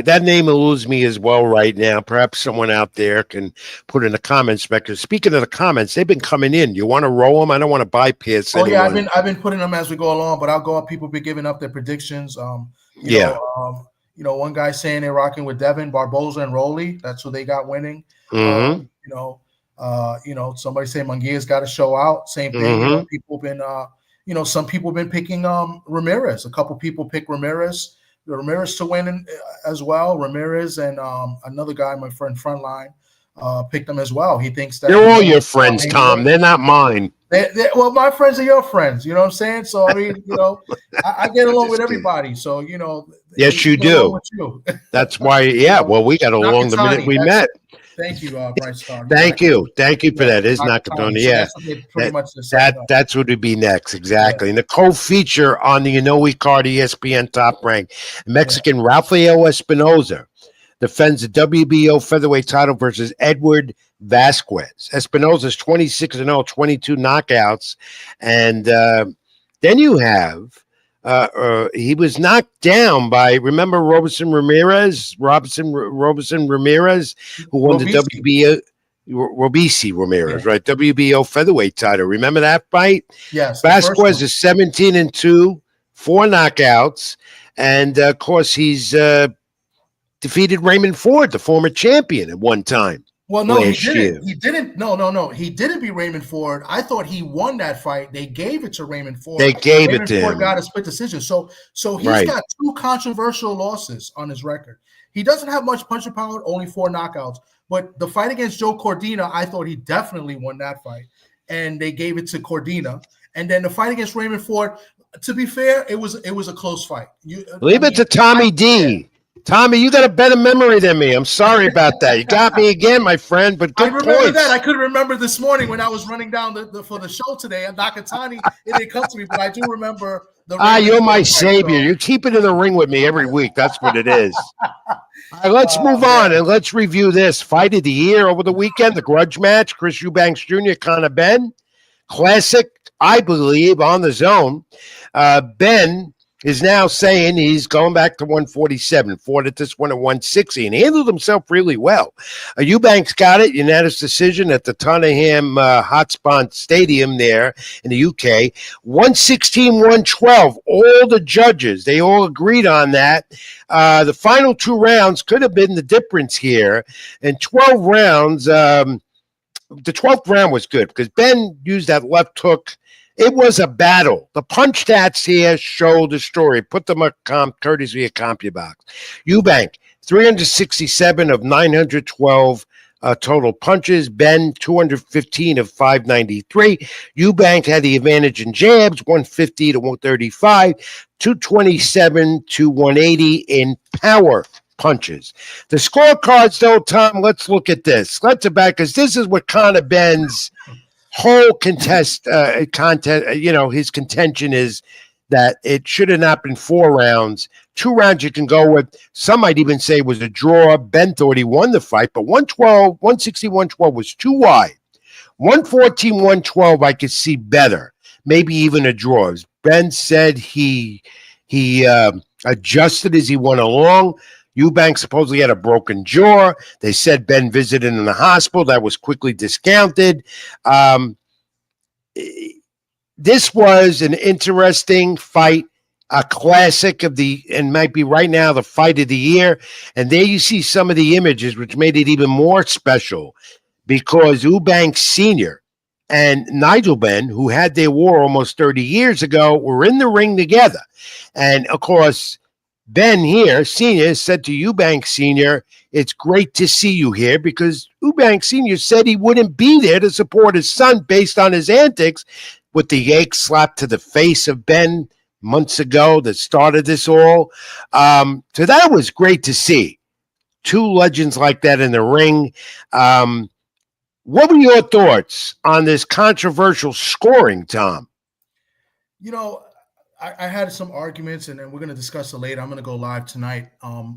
that name eludes me as well right now. Perhaps someone out there can put in the comments. Because speaking of the comments, they've been coming in. You want to roll them? I don't want to bypass anyone. Yeah, I've been putting them as we go along, but I'll go up. People be giving up their predictions. One guy saying they're rocking with Devin, Barboza, and Rolly. That's who they got winning. Mm-hmm. Somebody saying Munguia's got to show out. Same thing. Mm-hmm. People been, some people been picking Ramirez. A couple people pick Ramirez to win as well. Ramirez and another guy, my friend Frontline, picked them as well. He thinks that they're all your friends, Tom. They're not mine. Well, my friends are your friends. You know what I'm saying? So I mean, I get along with everybody. So yes, you do. That's why. Yeah. Well, we got along the minute we met. Thank you, Bryce Star. Thank you for that. It's Nakatoni. Yeah, that's what would be next. Exactly. Yeah. And the co-feature on the Inoue card, ESPN Top Rank, Mexican Rafael Espinoza defends the WBO featherweight title versus Edward Vasquez. Espinoza's 26-0, 22 knockouts, and then you have. He was knocked down by, remember Robinson Ramirez, who won the WBO, Robeisy Ramirez, right? WBO featherweight title. Remember that fight? Yes. Vasquez is 17-2, 4 knockouts, and of course he's defeated Raymond Ford, the former champion, at one time. Well, no, he didn't. He didn't. No. He didn't beat Raymond Ford. I thought he won that fight. They gave it to Raymond Ford. Raymond Ford got a split decision. So he's got 2 controversial losses on his record. He doesn't have much punching power, only 4 knockouts. But the fight against Joe Cordina, I thought he definitely won that fight. And they gave it to Cordina. And then the fight against Raymond Ford, to be fair, it was a close fight. Leave it to Tommy D. Tommy, you got a better memory than me. I'm sorry about that. You got me again, my friend, but good I remember points. that. I couldn't remember this morning when I was running down for the show today at Nakatani. It didn't come to me, but I do remember the you're my savior. You keep it in the ring with me every week. That's what it is. All right, let's move on and let's review this. Fight of the year over the weekend, the grudge match, Chris Ewbanks Jr., Conor Benn. Classic, I believe, on the zone. Benn is now saying he's going back to 147, fought at this one at 160, and handled himself really well. Ewbanks got it, unanimous decision at the Tottenham Hotspur Stadium there in the UK. 116, 112, all the judges, they all agreed on that. The final 2 rounds could have been the difference here. In 12 rounds, the 12th round was good because Benn used that left hook. It was a battle. The punch stats here show the story. Put them up, courtesy of CompuBox. Ewbank, 367 of 912 total punches. Benn, 215 of 593. Ewbank had the advantage in jabs, 150 to 135, 227 to 180 in power punches. The scorecards, though, Tom, let's look at this. Let's go back, because this is what Conor Benn's whole content, his contention is that it should have not been 4 rounds. 2 rounds you can go with. Some might even say it was a draw. Benn thought he won the fight, but 160, 112 was too wide. 114, 112 I could see better, maybe even a draw. As Benn said he adjusted as he went along. Ewbanks supposedly had a broken jaw. They said Benn visited in the hospital. That was quickly discounted. This was an interesting fight, a classic and might be right now the fight of the year. And there you see some of the images, which made it even more special, because Ewbanks Sr. and Nigel Benn, who had their war almost 30 years ago, were in the ring together. And, of course, Benn here, Sr., said to Ewbanks Sr., "It's great to see you here," because Ewbanks Sr. said he wouldn't be there to support his son based on his antics with the yank slap to the face of Benn months ago that started this all. So that was great to see. 2 legends like that in the ring. What were your thoughts on this controversial scoring, Tom? I had some arguments, and then we're going to discuss it later. I'm going to go live tonight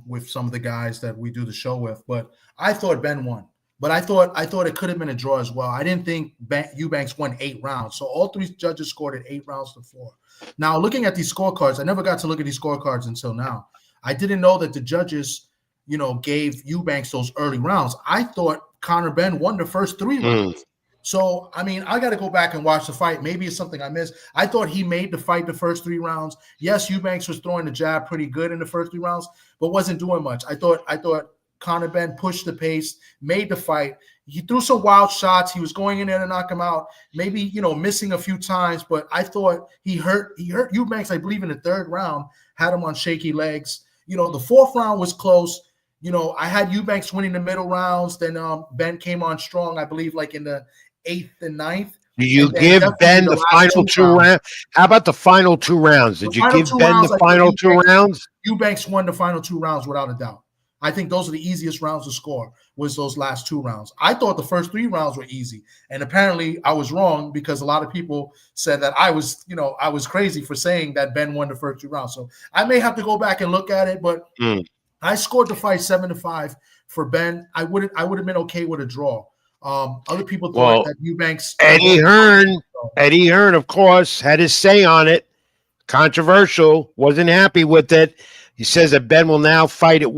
with some of the guys that we do the show with. But I thought Benn won. But I thought it could have been a draw as well. I didn't think Ewbanks won 8 rounds. So all 3 judges scored it 8 rounds to 4. Now, looking at these scorecards, I never got to look at these scorecards until now. I didn't know that the judges, gave Ewbanks those early rounds. I thought Conor Benn won the first 3 rounds. So, I mean, I got to go back and watch the fight. Maybe it's something I missed. I thought he made the fight the first 3 rounds. Yes, Ewbanks was throwing the jab pretty good in the first 3 rounds, but wasn't doing much. I thought Conor Benn pushed the pace, made the fight. He threw some wild shots. He was going in there to knock him out, maybe, missing a few times, but I thought he hurt Ewbanks, I believe, in the 3rd round, had him on shaky legs. The 4th round was close. I had Ewbanks winning the middle rounds. Then Benn came on strong, I believe, like in the 8th and 9th. Do you give Benn the final 2 rounds? How about the final 2 rounds? Did you give Benn the final 2 rounds? Ewbanks won the final 2 rounds without a doubt. I think those are the easiest rounds to score, was those last 2 rounds. I thought the first 3 rounds were easy. And apparently I was wrong, because a lot of people said that I was crazy for saying that Benn won the first 2 rounds. So I may have to go back and look at it, but I scored the fight 7-5 for Benn. I would have been okay with a draw. Other people thought that Ewbanks. Eddie Hearn, of course, had his say on it. Controversial, wasn't happy with it. He says that Benn will now fight at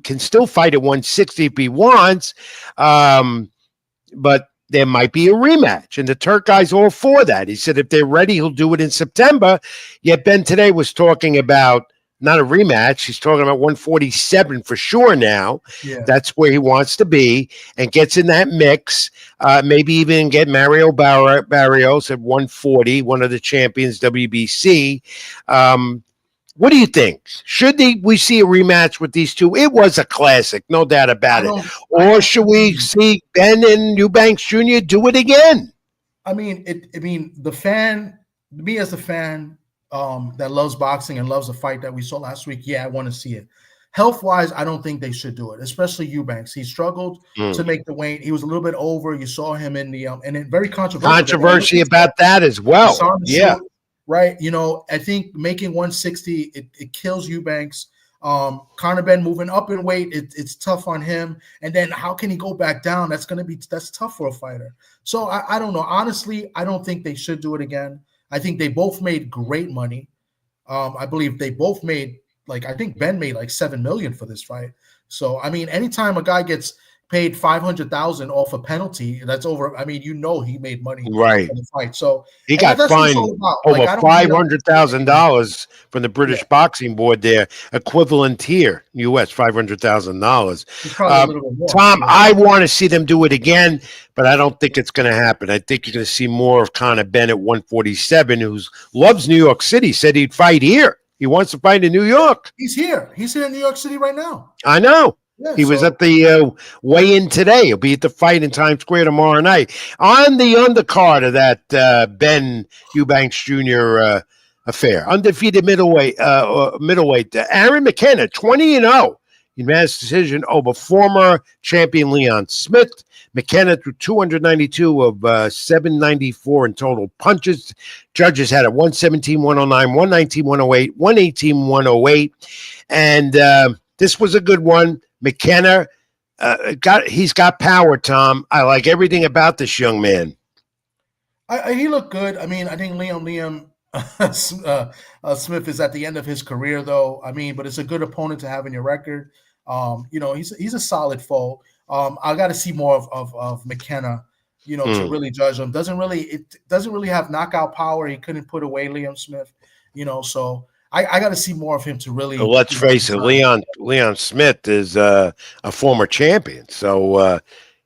can still fight at 160 if he wants, but there might be a rematch, and the Turk guy's all for that. He said if they're ready, he'll do it in September. Yet Benn today was talking about not a rematch. He's talking about 147 for sure now. Yeah. That's where he wants to be, and gets in that mix. Maybe even get Mario Barrios at 140, one of the champions, WBC. What do you think? Should we see a rematch with these 2? It was a classic, no doubt about it. Or should we see Benn and Ewbanks Jr. do it again? I mean, me as a fan that loves boxing and loves the fight that we saw last week, yeah, I want to see it. Health-wise, I don't think they should do it, especially Ewbanks. He struggled to make the weight. He was a little bit over. You saw him in the and it very controversial. Controversy about that as well. Yeah. Right. I think making 160, it kills Ewbanks. Conor Benn moving up in weight, it's tough on him. And then how can he go back down? That's tough for a fighter. So I don't know. Honestly, I don't think they should do it again. I think they both made great money. I believe they both made, like, I think Ben made like $7 million for this fight. So, I mean, anytime a guy gets paid $500,000 off a penalty, that's over. I mean, he made money Right. for the fight. So he got that's what it's fined all about. over Like, I don't hate on- $500,000 from the British Boxing Board there, equivalent here, US $500,000. It's probably a little bit more. Tom, I want to see them do it again, but I don't think it's going to happen. I think you're going to see more of Conor Benn at 147, who loves New York City, said he'd fight here. He wants to fight in New York. He's here. He's here in New York City right now. I know. Yeah, he was at the weigh-in today. He'll be at the fight in Times Square tomorrow night. On the undercard of that Benn Ewbanks Jr. Affair, undefeated middleweight, Aaron McKenna, 20-0. Unanimous decision over former champion Leon Smith. McKenna threw 292 of 794 in total punches. Judges had a 117, 109, 119, 108, 118, 108. And this was a good one. McKenna, he's got power, Tom. I like everything about this young man. He looked good. I mean, I think Liam Smith is at the end of his career, though. I mean, but it's a good opponent to have in your record. He's a solid foe. I got to see more of McKenna, to really judge him. Doesn't really have knockout power. He couldn't put away Liam Smith, so I got to see more of him to really. Well, let's face it, Leon Smith is a former champion, so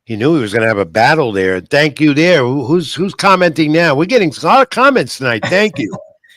he knew he was going to have a battle there. Thank you there. Who's commenting now? We're getting a lot of comments tonight. Thank you.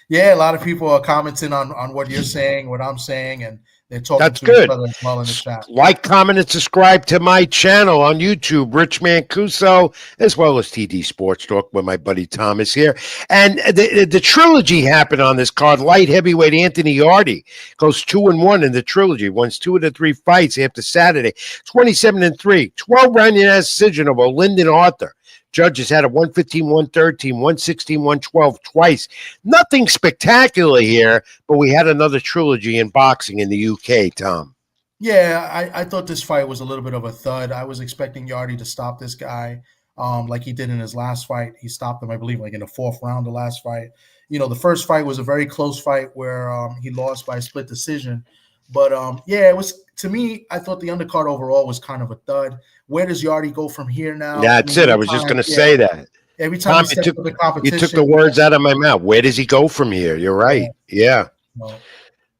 Yeah, a lot of people are commenting on what you're saying, what I'm saying, and they're talking That's to good. each other as well in the chat. Like, comment, and subscribe to my channel on YouTube, Rich Mancuso, as well as TD Sports Talk, where my buddy Tom is here. And the trilogy happened on this card. Light heavyweight Anthony Yarde goes 2-1 in the trilogy, wins 2 of the 3 fights after Saturday, 27-3, 12-round unanimous decision over Lyndon Arthur. Judges had a 115, 113, 116, 112 twice. Nothing spectacular here, but we had another trilogy in boxing in the UK, Tom. Yeah, I thought this fight was a little bit of a thud. I was expecting Yarde to stop this guy like he did in his last fight. He stopped him, I believe, like in the 4th round the last fight. The first fight was a very close fight where he lost by a split decision. But, it was, to me, I thought the undercard overall was kind of a thud. Where does Yarde go from here now? That's it. I was just going to say that. Every time he steps up the competition. You took the words out of my mouth. Where does he go from here? You're right. Yeah. No. All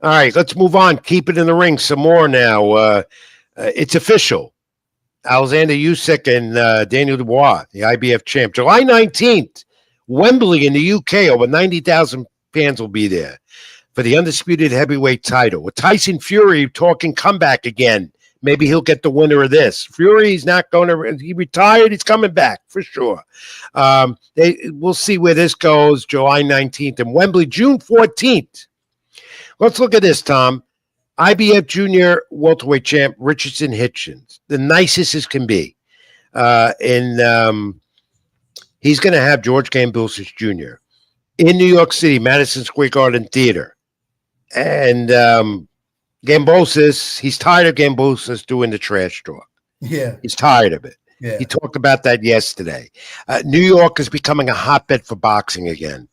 right, let's move on. Keep it in the ring some more now. It's official. Alexander Usyk and Daniel Dubois, the IBF champ. July 19th, Wembley in the UK. Over 90,000 fans will be there for the undisputed heavyweight title. With Tyson Fury talking comeback again. Maybe he'll get the winner of this. Fury's not going to – he retired. He's coming back for sure. We'll see where this goes. July 19th in Wembley. June 14th. Let's look at this, Tom. IBF Junior welterweight champ Richardson Hitchens, the nicest as can be. He's going to have George Kambosos Jr. in New York City, Madison Square Garden Theater. And Kambosos, he's tired of Kambosos doing the trash talk. Yeah. He's tired of it. Yeah. He talked about that yesterday. New York is becoming a hotbed for boxing again.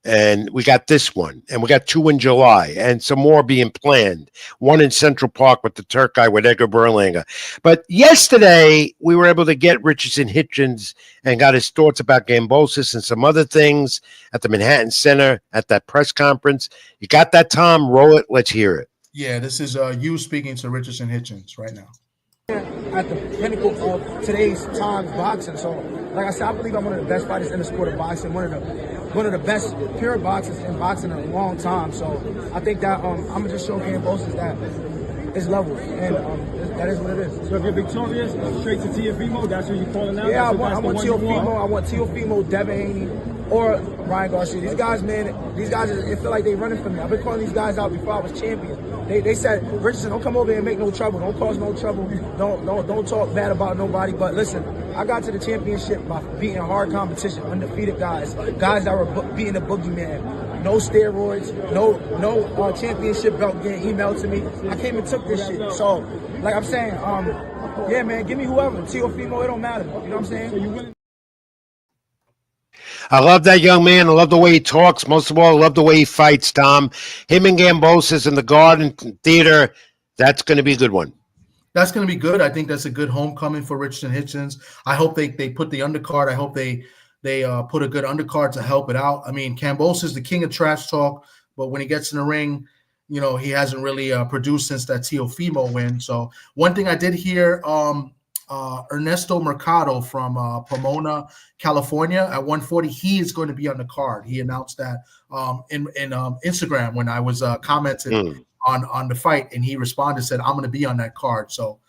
And we got this one, and we got 2 in July, and some more being planned. 1 in Central Park with the Turk guy with Edgar Berlanga. But yesterday, we were able to get Richardson Hitchens and got his thoughts about Kambosos and some other things at the Manhattan Center at that press conference. You got that, Tom? Roll it. Let's hear it. Yeah, this is you speaking to Richardson Hitchens right now. At the pinnacle of today's times boxing. So, like I said, I believe I'm one of the best fighters in the sport of boxing, one of the best pure boxers in boxing in a long time. So, I think that I'm gonna just show Kambosos that it's level, and that is what it is. So, if you're victorious, straight to Teofimo, that's who you're calling out. Yeah, I want Teofimo, Devin Haney, or Ryan Garcia. These guys, man, it feel like they running from me. I've been calling these guys out before I was champion. They said, Richardson, don't come over here and make no trouble. Don't cause no trouble. Don't talk bad about nobody. But listen, I got to the championship by beating hard competition, undefeated guys that were beating the boogeyman. No steroids, no championship belt getting emailed to me. I came and took this shit. So, like I'm saying, yeah, man, give me whoever. Teofimo, it don't matter. You know what I'm saying? So you winning. I love that young man. I love the way he talks. Most of all, I love the way he fights, Tom. Him and Gambosis in the Garden Theater, that's going to be a good one. That's going to be good. I think that's a good homecoming for Richardson Hitchens. I hope they put the undercard. I hope they put a good undercard to help it out. I mean, Cambosis is the king of trash talk, but when he gets in the ring, you know, he hasn't really produced since that Teofimo win. So one thing I did hear, Ernesto Mercado from Pomona, California at 140, he is going to be on the card. He announced that in Instagram when I was commenting on the fight, and he responded, said, I'm going to be on that card. So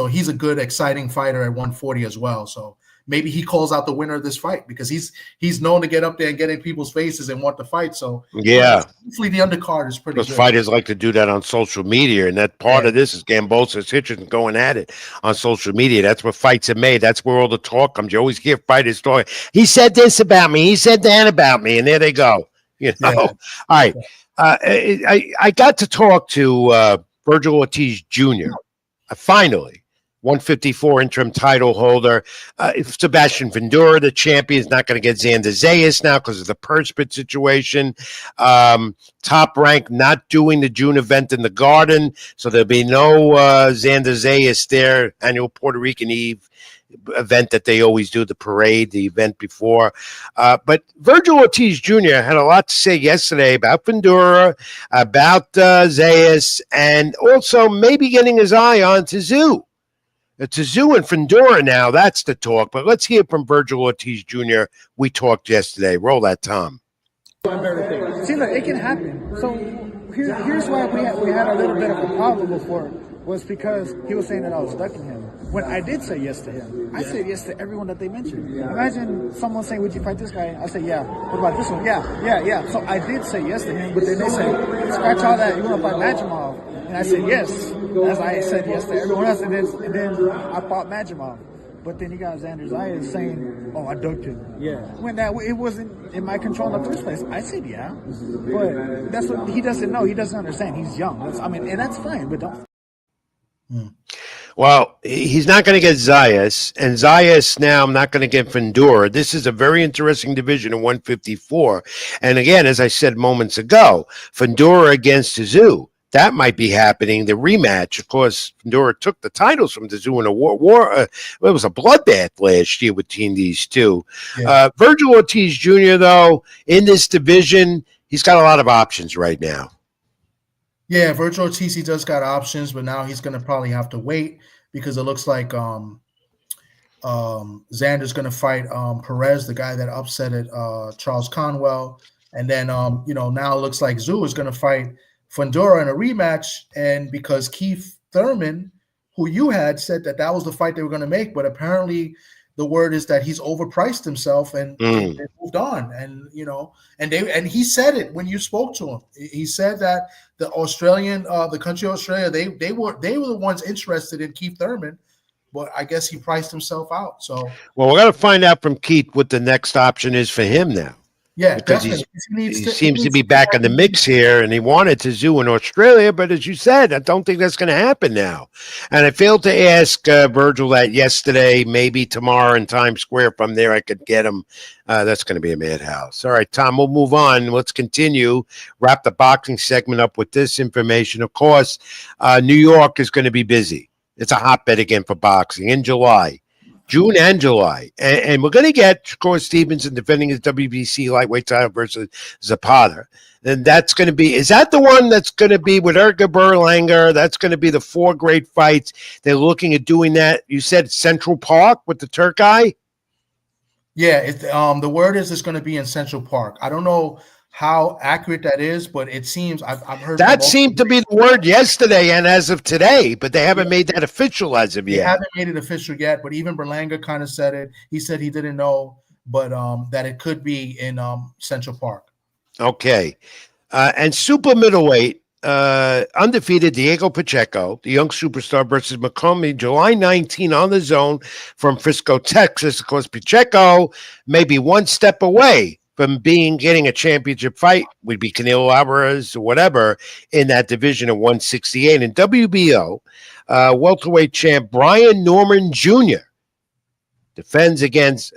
he's a good, exciting fighter at 140 as well. So maybe he calls out the winner of this fight because he's known to get up there and get in people's faces and want to fight. So yeah, hopefully the undercard is pretty good. Because fighters like to do that on social media, and that part of this is Gambosis Hitchens going at it on social media. That's where fights are made. That's where all the talk comes. You always hear fighters talking. He said this about me. He said that about me, and there they go. You know. All right. I got to talk to Virgil Ortiz Jr. Finally. 154 interim title holder. Sebastian Fundora, the champion, is not going to get Xander Zayas now because of the purse bid situation. Top Rank not doing the June event in the Garden, so there'll be no Xander Zayas there. Annual Puerto Rican Eve event that they always do, the parade, the event before. But Virgil Ortiz Jr. had a lot to say yesterday about Fundora, about Zayas, and also maybe getting his eye on Tszyu. Tszyu and Fundora now, that's the talk. But let's hear from Virgil Ortiz Jr. We talked yesterday. Roll that, Tom. See, look, it can happen. So here's why we had a little bit of a problem before, was because he was saying that I was ducking him. When I did say yes to him, I said yes to everyone that they mentioned. Imagine someone saying, would you fight this guy? I said, yeah. What about this one? Yeah. So I did say yes to him, but then they said, scratch all that, you want to fight Majimov? And I said yes, as I said yes to everyone else, and then I fought Majimov. But then you got Xander Zayas saying, oh, I ducked him. Yeah. When it wasn't in my control in the first place. I said yeah. But that's what he doesn't know. He doesn't understand. He's young. And that's fine, but don't. Well, he's not going to get Zayas, and Zayas now I'm not going to get Fundora. This is a very interesting division at 154. And again, as I said moments ago, Fundora against Tszyu. That might be happening. The rematch, of course, Fundora took the titles from Tszyu in a war. It was a bloodbath last year between these two. Yeah. Virgil Ortiz Jr., though, in this division, he's got a lot of options right now. Yeah, Virgil Ortiz, he does got options, but now he's going to probably have to wait because it looks like Xander's going to fight Perez, the guy that upset it, Charles Conwell. And then, now it looks like Tszyu is going to fight Fundora in a rematch, and because Keith Thurman, who you had said that was the fight they were going to make, but apparently the word is that he's overpriced himself and moved on, and and he said it when you spoke to him. He said that the Australian, the country of Australia, they were the ones interested in Keith Thurman, but I guess he priced himself out. So well, we're going to find out from Keith what the next option is for him now. Yeah, because he seems to be back in the mix here, and he wanted Tszyu in Australia, but as you said, I don't think that's going to happen now. And I failed to ask Virgil that yesterday. Maybe tomorrow in Times Square from there I could get him. That's going to be a madhouse. All right, Tom, we'll move on. Let's continue. Wrap the boxing segment up with this information. Of course, New York is going to be busy. It's a hotbed again for boxing in July. June and July. And we're going to get, of course, Stevenson defending his WBC lightweight title versus Zapata. And that's going to be, is that the one that's going to be with Edgar Berlanger? That's going to be the 4 great fights. They're looking at doing that. You said Central Park with the Turk guy? Yeah, the word is it's going to be in Central Park. I don't know how accurate that is, but it seems I've heard that seemed to be the word yesterday and as of today, but they haven't made that official as of yet. They haven't made it official yet, but even Berlanga kind of said it. He said he didn't know, but that it could be in Central Park. Okay, and super middleweight, undefeated Diego Pacheco, the young superstar, versus McCombie, July 19 on the Zone from Frisco, Texas. Of course, Pacheco may be one step away from getting a championship fight. Would be Canelo Alvarez or whatever in that division of 168. And WBO welterweight champ Brian Norman Jr. defends against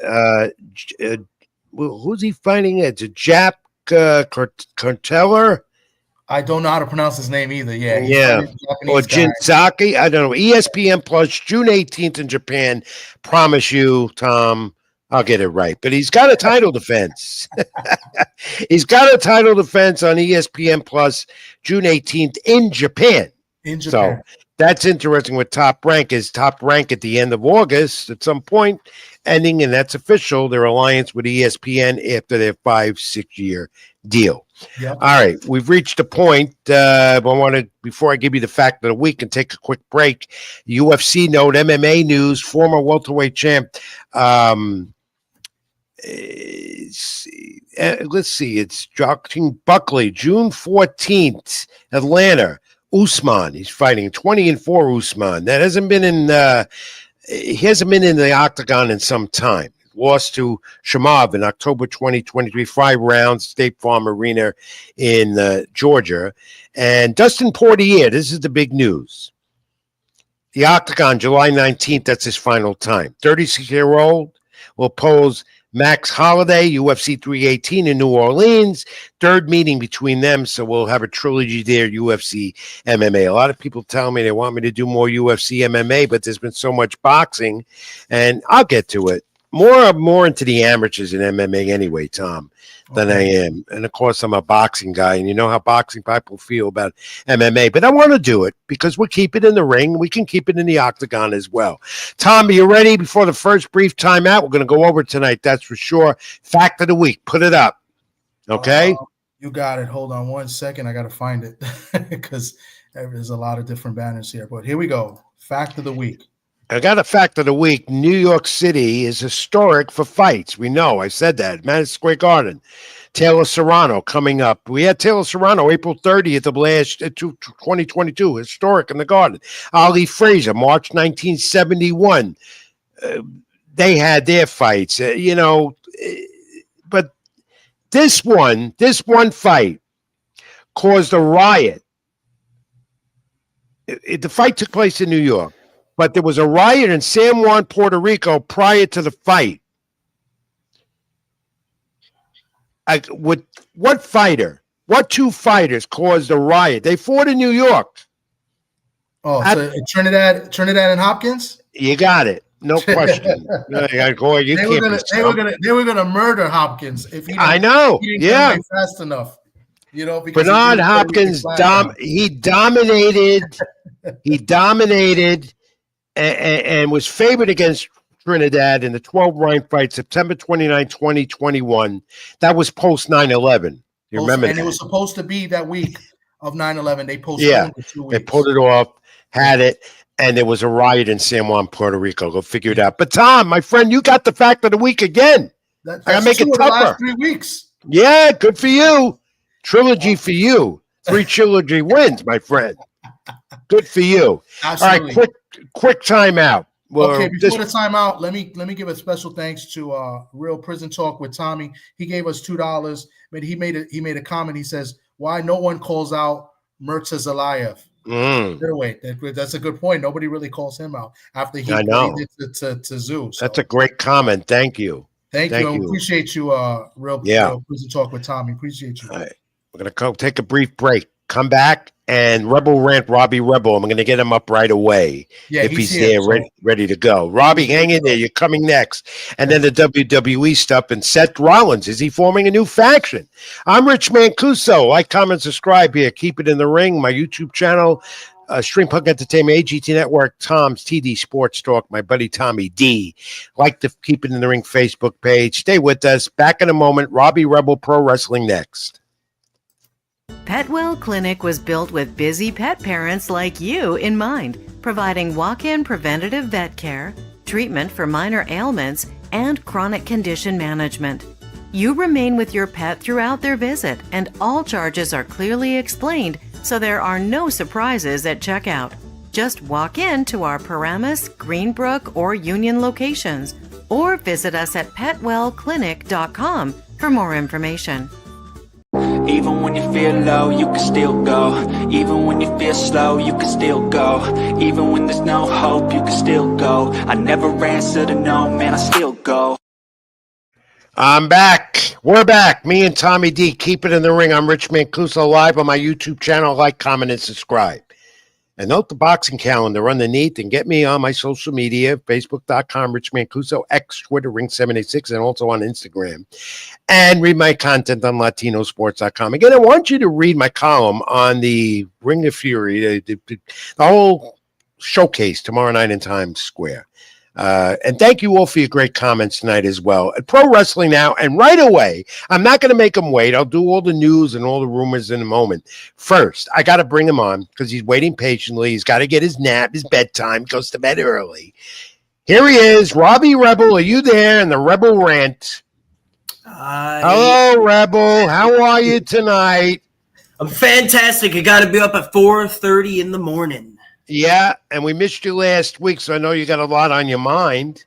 who's he fighting? It's a Jap Carteller. I don't know how to pronounce his name either. Yeah. Yeah. Or Jinsaki. I don't know. ESPN Plus, June 18th in Japan. Promise you, Tom, I'll get it right. But he's got a title defense. He's got a title defense on ESPN Plus, June 18th in Japan. So that's interesting with Top Rank. Is Top Rank at the end of August at some point ending, and that's official, their alliance with ESPN after their 5-6 year deal. Yep. All right, we've reached a point. I want to, before I give you the fact of the week and take a quick break, UFC note, MMA news, former welterweight champ. Let's see, it's Joaquin Buckley, June 14th, Atlanta. Usman, he's fighting 20-4 Usman. That hasn't been in he hasn't been in the octagon in some time. Lost to Shamav in October 2023, 5 rounds, State Farm Arena in Georgia. And Dustin Poirier, this is the big news. The octagon, July 19th, that's his final time. 36-year-old will pose Max Holloway, UFC 318 in New Orleans. Third meeting between them, so we'll have a trilogy there, UFC MMA. A lot of people tell me they want me to do more UFC MMA, but there's been so much boxing, and I'll get to it. More into the amateurs in MMA anyway, Tom, than I am. And, of course, I'm a boxing guy, and you know how boxing people feel about MMA. But I want to do it because we'll keep it in the ring. We can keep it in the octagon as well. Tom, are you ready before the first brief timeout? We're going to go over tonight, that's for sure. Fact of the week. Put it up. Okay? You got it. Hold on one second. I got to find it because there's a lot of different banners here. But here we go. Fact of the week. I got a fact of the week. New York City is historic for fights. We know. I said that. Madison Square Garden. Taylor Serrano coming up. We had Taylor Serrano April 30th of last 2022. Historic in the Garden. Ali Frazier, March 1971. They had their fights. But this one fight caused a riot. The fight took place in New York. But there was a riot in San Juan, Puerto Rico prior to the fight. What two fighters caused a riot? They fought in New York. Oh, so Trinidad and Hopkins? You got it. No question. They were gonna murder Hopkins if he didn't fast enough. Bernard Hopkins dominated and was favored against Trinidad in the 12-round fight, September 29, 2021. That was post 9/11. You remember? And it was supposed to be that week of 9/11. They postponed it 2 weeks. They pulled it off, had it, and there was a riot in San Juan, Puerto Rico. Go figure it out. But Tom, my friend, you got the fact of the week again. I gotta make it tougher. Last 3 weeks. Yeah, good for you. Trilogy for you. 3 trilogy wins, my friend. Good for you. Absolutely. All right, quick timeout. Well, okay, before the timeout, let me give a special thanks to Real Prison Talk with Tommy. He gave us $2, but he made a comment. He says, "Why no one calls out Murtaza Zalaev?" Wait, that's a good point. Nobody really calls him out after he did to Zoo. So. That's a great comment. Thank you. Thank you. Appreciate you, Real Prison Talk with Tommy. Appreciate you. All right. We're gonna go take a brief break. Come back and Rebel Rant Robbie Rebel. I'm going to get him up right away if he's there, ready to go. Robbie, hang in there. You're coming next. And then the WWE stuff and Seth Rollins. Is he forming a new faction? I'm Rich Mancuso. Like, comment, subscribe here. Keep it in the ring. My YouTube channel, Stream Punk Entertainment, AGT Network, Tom's TD Sports Talk, my buddy Tommy D. Like the Keep It in the Ring Facebook page. Stay with us. Back in a moment. Robbie Rebel Pro Wrestling next. Petwell Clinic was built with busy pet parents like you in mind, providing walk-in preventative vet care, treatment for minor ailments, and chronic condition management. You remain with your pet throughout their visit, and all charges are clearly explained, so there are no surprises at checkout. Just walk in to our Paramus, Greenbrook, or Union locations, or visit us at petwellclinic.com for more information. Even when you feel low, you can still go. Even when you feel slow, you can still go. Even when there's no hope, you can still go. I never answer to no, man, I still go. I'm back. We're back. Me and Tommy D. Keep it in the ring. I'm Rich Mancuso live on my YouTube channel. Like, comment, and subscribe. And note the boxing calendar underneath and get me on my social media, Facebook.com, Rich Mancuso, X, Twitter, Ring786, and also on Instagram. And read my content on LatinoSports.com. Again, I want you to read my column on the Ring of Fury, the whole showcase tomorrow night in Times Square. And thank you all for your great comments tonight as well. At Pro Wrestling Now, and right away, I'm not going to make him wait. I'll do all the news and all the rumors in a moment. First, I got to bring him on because he's waiting patiently. He's got to get his nap, his bedtime, goes to bed early. Here he is, Robbie Rebel. Are you there in the Rebel Rant? Hello, Rebel. How are you tonight? I'm fantastic. I got to be up at 4:30 in the morning. Yeah, and we missed you last week, so I know you got a lot on your mind.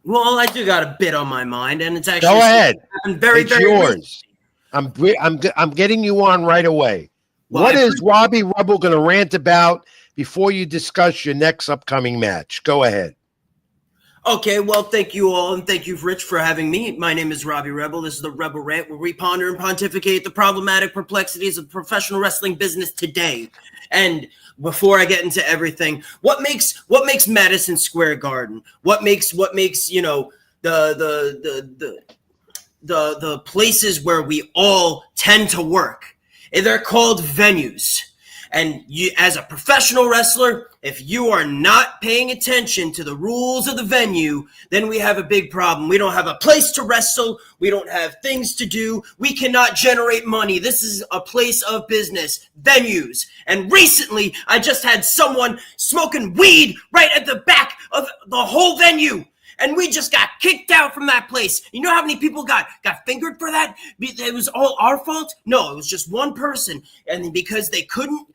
Well, I do got a bit on my mind, and it's actually go ahead. It's yours. I'm getting you on right away. Well, what is Robbie Rebel going to rant about before you discuss your next upcoming match? Go ahead. Okay, well, thank you all, and thank you, Rich, for having me. My name is Robbie Rebel. This is the Rebel Rant, where we ponder and pontificate the problematic perplexities of professional wrestling business today. And before I get into everything, what makes Madison Square Garden? What makes you know the places where we all tend to work? They're called venues. And you, as a professional wrestler, if you are not paying attention to the rules of the venue, then we have a big problem. We don't have a place to wrestle. We don't have things to do. We cannot generate money. This is a place of business, venues. And recently, I just had someone smoking weed right at the back of the whole venue. And we just got kicked out from that place. You know how many people got fingered for that? It was all our fault? No, it was just one person. And because they couldn't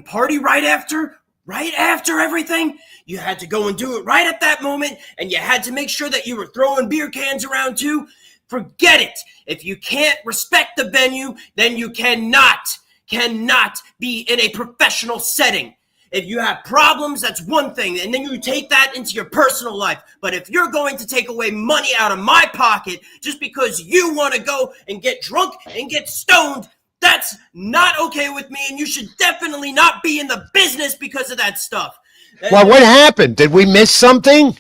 party right after everything, you had to go and do it right at that moment. And you had to make sure that you were throwing beer cans around too. Forget it. If you can't respect the venue, then you cannot be in a professional setting. If you have problems, that's one thing, and then you take that into your personal life. But if you're going to take away money out of my pocket just because you want to go and get drunk and get stoned, that's not okay with me, and you should definitely not be in the business because of that stuff. Well, what happened? Did we miss something?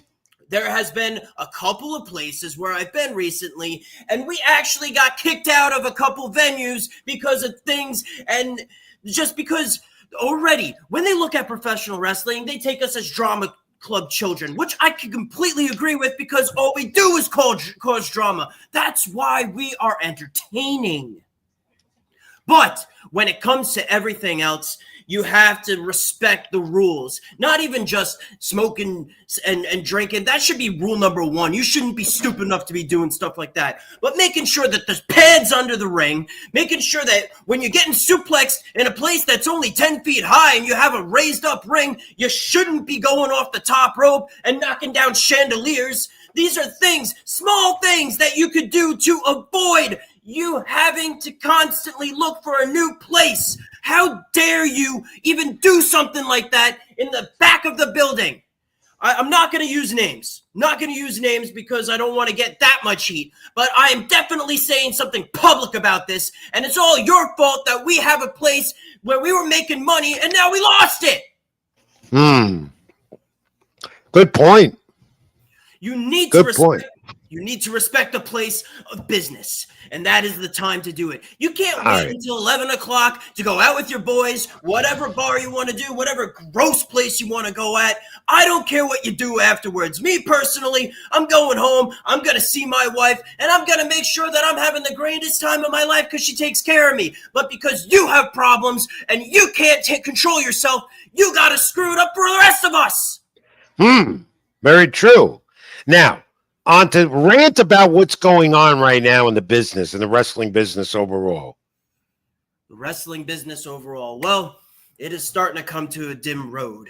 There has been a couple of places where I've been recently, and we actually got kicked out of a couple venues because of things, and just because already, when they look at professional wrestling, they take us as drama club children, which I can completely agree with because all we do is cause drama. That's why we are entertaining. But when it comes to everything else, you have to respect the rules. Not even just smoking and drinking. That should be rule number one. You shouldn't be stupid enough to be doing stuff like that. But making sure that there's pads under the ring, making sure that when you're getting suplexed in a place that's only 10 feet high and you have a raised up ring, you shouldn't be going off the top rope and knocking down chandeliers. These are things, small things that you could do to avoid you having to constantly look for a new place. How dare you even do something like that in the back of the building? I'm not going to use names. Not going to use names because I don't want to get that much heat. But I am definitely saying something public about this. And it's all your fault that we have a place where we were making money and now we lost it. Good point. You need to respect the place of business, and that is the time to do it. You can't wait until 11 o'clock to go out with your boys, whatever bar you want to do, whatever gross place you want to go at. I don't care what you do afterwards. Me personally, I'm going home, I'm going to see my wife, and I'm going to make sure that I'm having the greatest time of my life because she takes care of me. But because you have problems and you can't control yourself, you got to screw it up for the rest of us. Very true. Now, on to rant about what's going on right now in the business, in the wrestling business overall. The wrestling business overall. Well, it is starting to come to a dim road.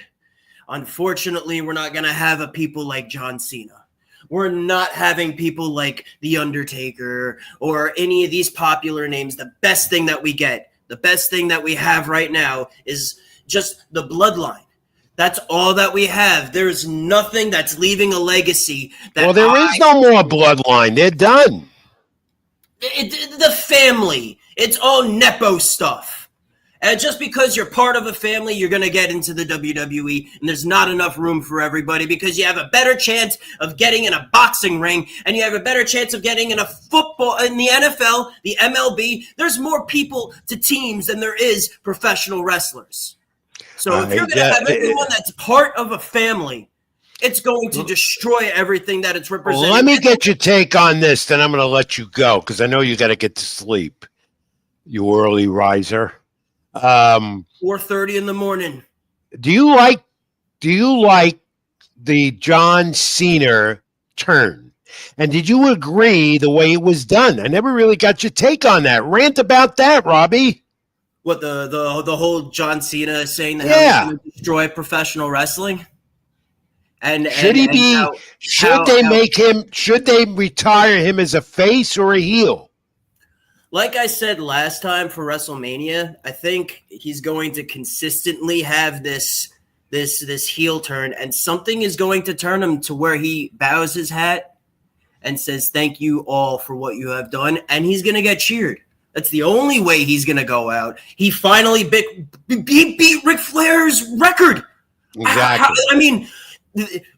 Unfortunately, we're not going to have people like John Cena. We're not having people like The Undertaker or any of these popular names. The best thing that we get, the best thing that we have right now is just the bloodline. That's all that we have. There's nothing that's leaving a legacy. Well, there is no more bloodline. They're done. The family. It's all Nepo stuff. And just because you're part of a family, you're going to get into the WWE, and there's not enough room for everybody because you have a better chance of getting in a boxing ring, and you have a better chance of getting in a football, in the NFL, the MLB. There's more people to teams than there is professional wrestlers. So if you're going to have everyone that's part of a family, it's going to destroy everything that it's representing. Well, let me get your take on this, then I'm going to let you go because I know you got to get to sleep, you early riser. 4:30 in the morning. Do you like the John Cena turn? And did you agree the way it was done? I never really got your take on that. Rant about that, Robbie. What the whole John Cena saying that he's going to destroy professional wrestling? And should they retire him as a face or a heel? Like I said last time for WrestleMania, I think he's going to consistently have this heel turn, and something is going to turn him to where he bows his hat and says, "Thank you all for what you have done," and he's going to get cheered. That's the only way he's going to go out. He finally beat Ric Flair's record. Exactly.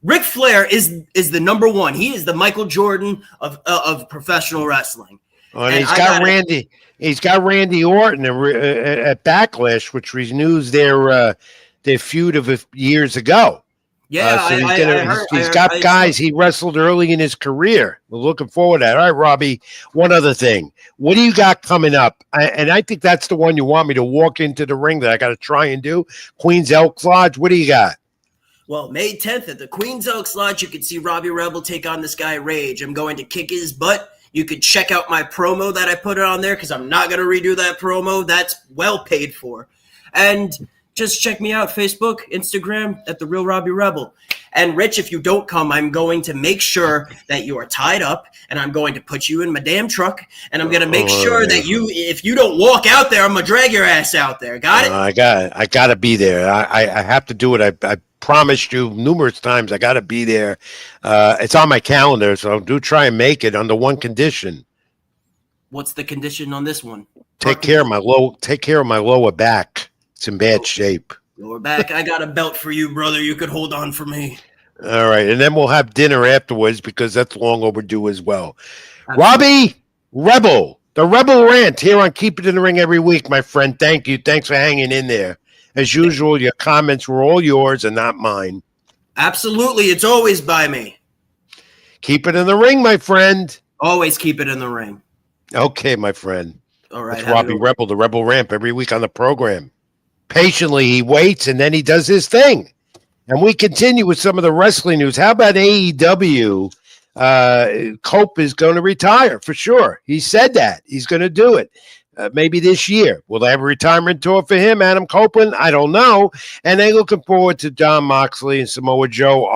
Ric Flair is the number one. He is the Michael Jordan of professional wrestling. Oh, and he's got Randy Orton at Backlash, which renews their feud of years ago. Yeah, so he's got guys he wrestled early in his career. We're looking forward to that. All right, Robbie, one other thing. What do you got coming up? And I think that's the one you want me to walk into the ring that I got to try and do. Queen's Elks Lodge. What do you got? Well, May 10th at the Queen's Elks Lodge, you can see Robbie Rebel take on this guy, Rage. I'm going to kick his butt. You could check out my promo that I put on there because I'm not going to redo that promo. That's well paid for. And just check me out, Facebook, Instagram, at The Real Robbie Rebel. And Rich, if you don't come, I'm going to make sure that you are tied up, and I'm going to put you in my damn truck, and I'm going to make sure that if you don't walk out there, I'm going to drag your ass out there. Got it? I got to be there. I have to do it. I promised you numerous times I got to be there. It's on my calendar, so do try and make it under one condition. What's the condition on this one? Take care of my lower back. It's in bad shape. Lower back. I got a belt for you, brother. You could hold on for me. All right, and then we'll have dinner afterwards because that's long overdue as well. Absolutely. Robbie Rebel, the Rebel Rant here on Keep It in the Ring every week, my friend. Thank you. Thanks for hanging in there. As usual, your comments were all yours and not mine. Absolutely. It's always by me. Keep it in the ring, my friend. Always keep it in the ring. Okay, my friend. All right. That's Robbie Rebel, the Rebel Ramp, every week on the program. Patiently, he waits, and then he does his thing. And we continue with some of the wrestling news. How about AEW? Cope is going to retire for sure. He said that. He's going to do it. Maybe this year. Will they have a retirement tour for him, Adam Copeland? I don't know. And they're looking forward to Jon Moxley and Samoa Joe.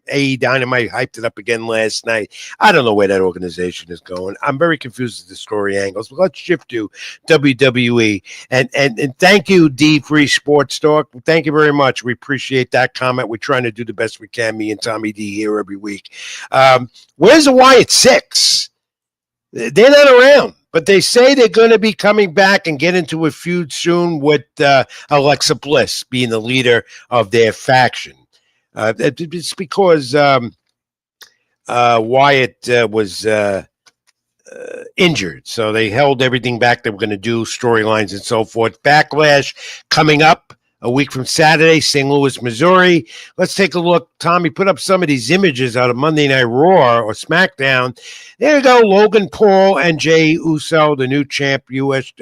AE Dynamite hyped it up again last night. I don't know where that organization is going. I'm very confused with the story angles. But let's shift to WWE. And thank you, D Free Sports Talk. Thank you very much. We appreciate that comment. We're trying to do the best we can, me and Tommy D here every week. Where's the Wyatt Six? They're not around. But they say they're going to be coming back and get into a feud soon with Alexa Bliss being the leader of their faction. It's because Wyatt was injured. So they held everything back they were going to do, storylines and so forth. Backlash coming up a week from Saturday, St. Louis, Missouri. Let's take a look. Tommy put up some of these images out of Monday Night Raw or SmackDown. There you go, Logan Paul and Jey Uso, the new U.S.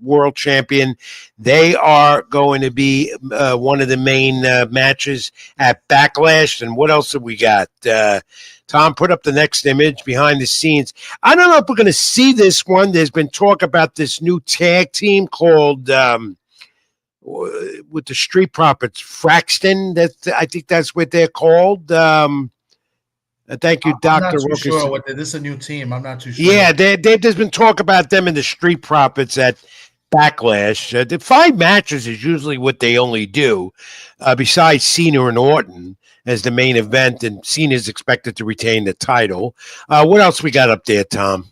World Champion. They are going to be one of the main matches at Backlash. And what else have we got? Tom, put up the next image behind the scenes. I don't know if we're going to see this one. There's been talk about this new tag team called with the Street Profits, Fraxton. I think that's what they're called. Thank you, Dr. I'm not too sure. This is a new team. I'm not too sure. Yeah, there's been talk about them and the Street Profits at Backlash. The 5 matches is usually what they only do, besides Cena and Orton as the main event, and Cena is expected to retain the title. What else we got up there, Tom?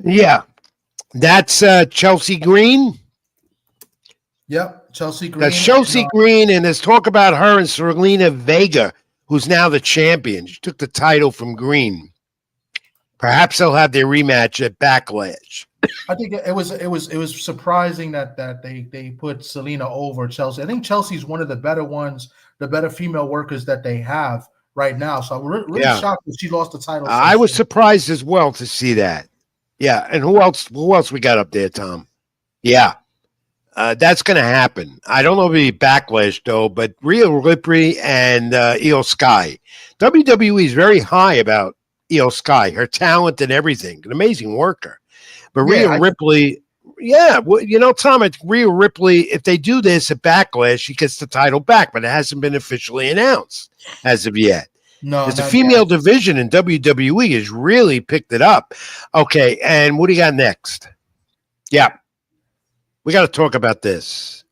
Yeah, that's Chelsea Green. Yep, Chelsea Green. That's Chelsea Green, and there's talk about her and Serena Vega, who's now the champion. She took the title from Green. Perhaps they'll have their rematch at Backlash. I think it was surprising that they put Selena over Chelsea. I think Chelsea's one of the better ones, the better female workers that they have right now. So I'm really shocked that she lost the title. I was surprised as well to see that. Yeah, and who else we got up there, Tom? Yeah, that's going to happen. I don't know if it'll be Backlash, though, but Rhea Ripley and Io Sky. WWE is very high about Io Sky, her talent and everything. An amazing worker. But Rhea Ripley, Tom, it's Rhea Ripley. If they do this at Backlash, she gets the title back, but it hasn't been officially announced as of yet. No, the female division in WWE has really picked it up. Okay, and what do you got next? Yeah, we got to talk about this.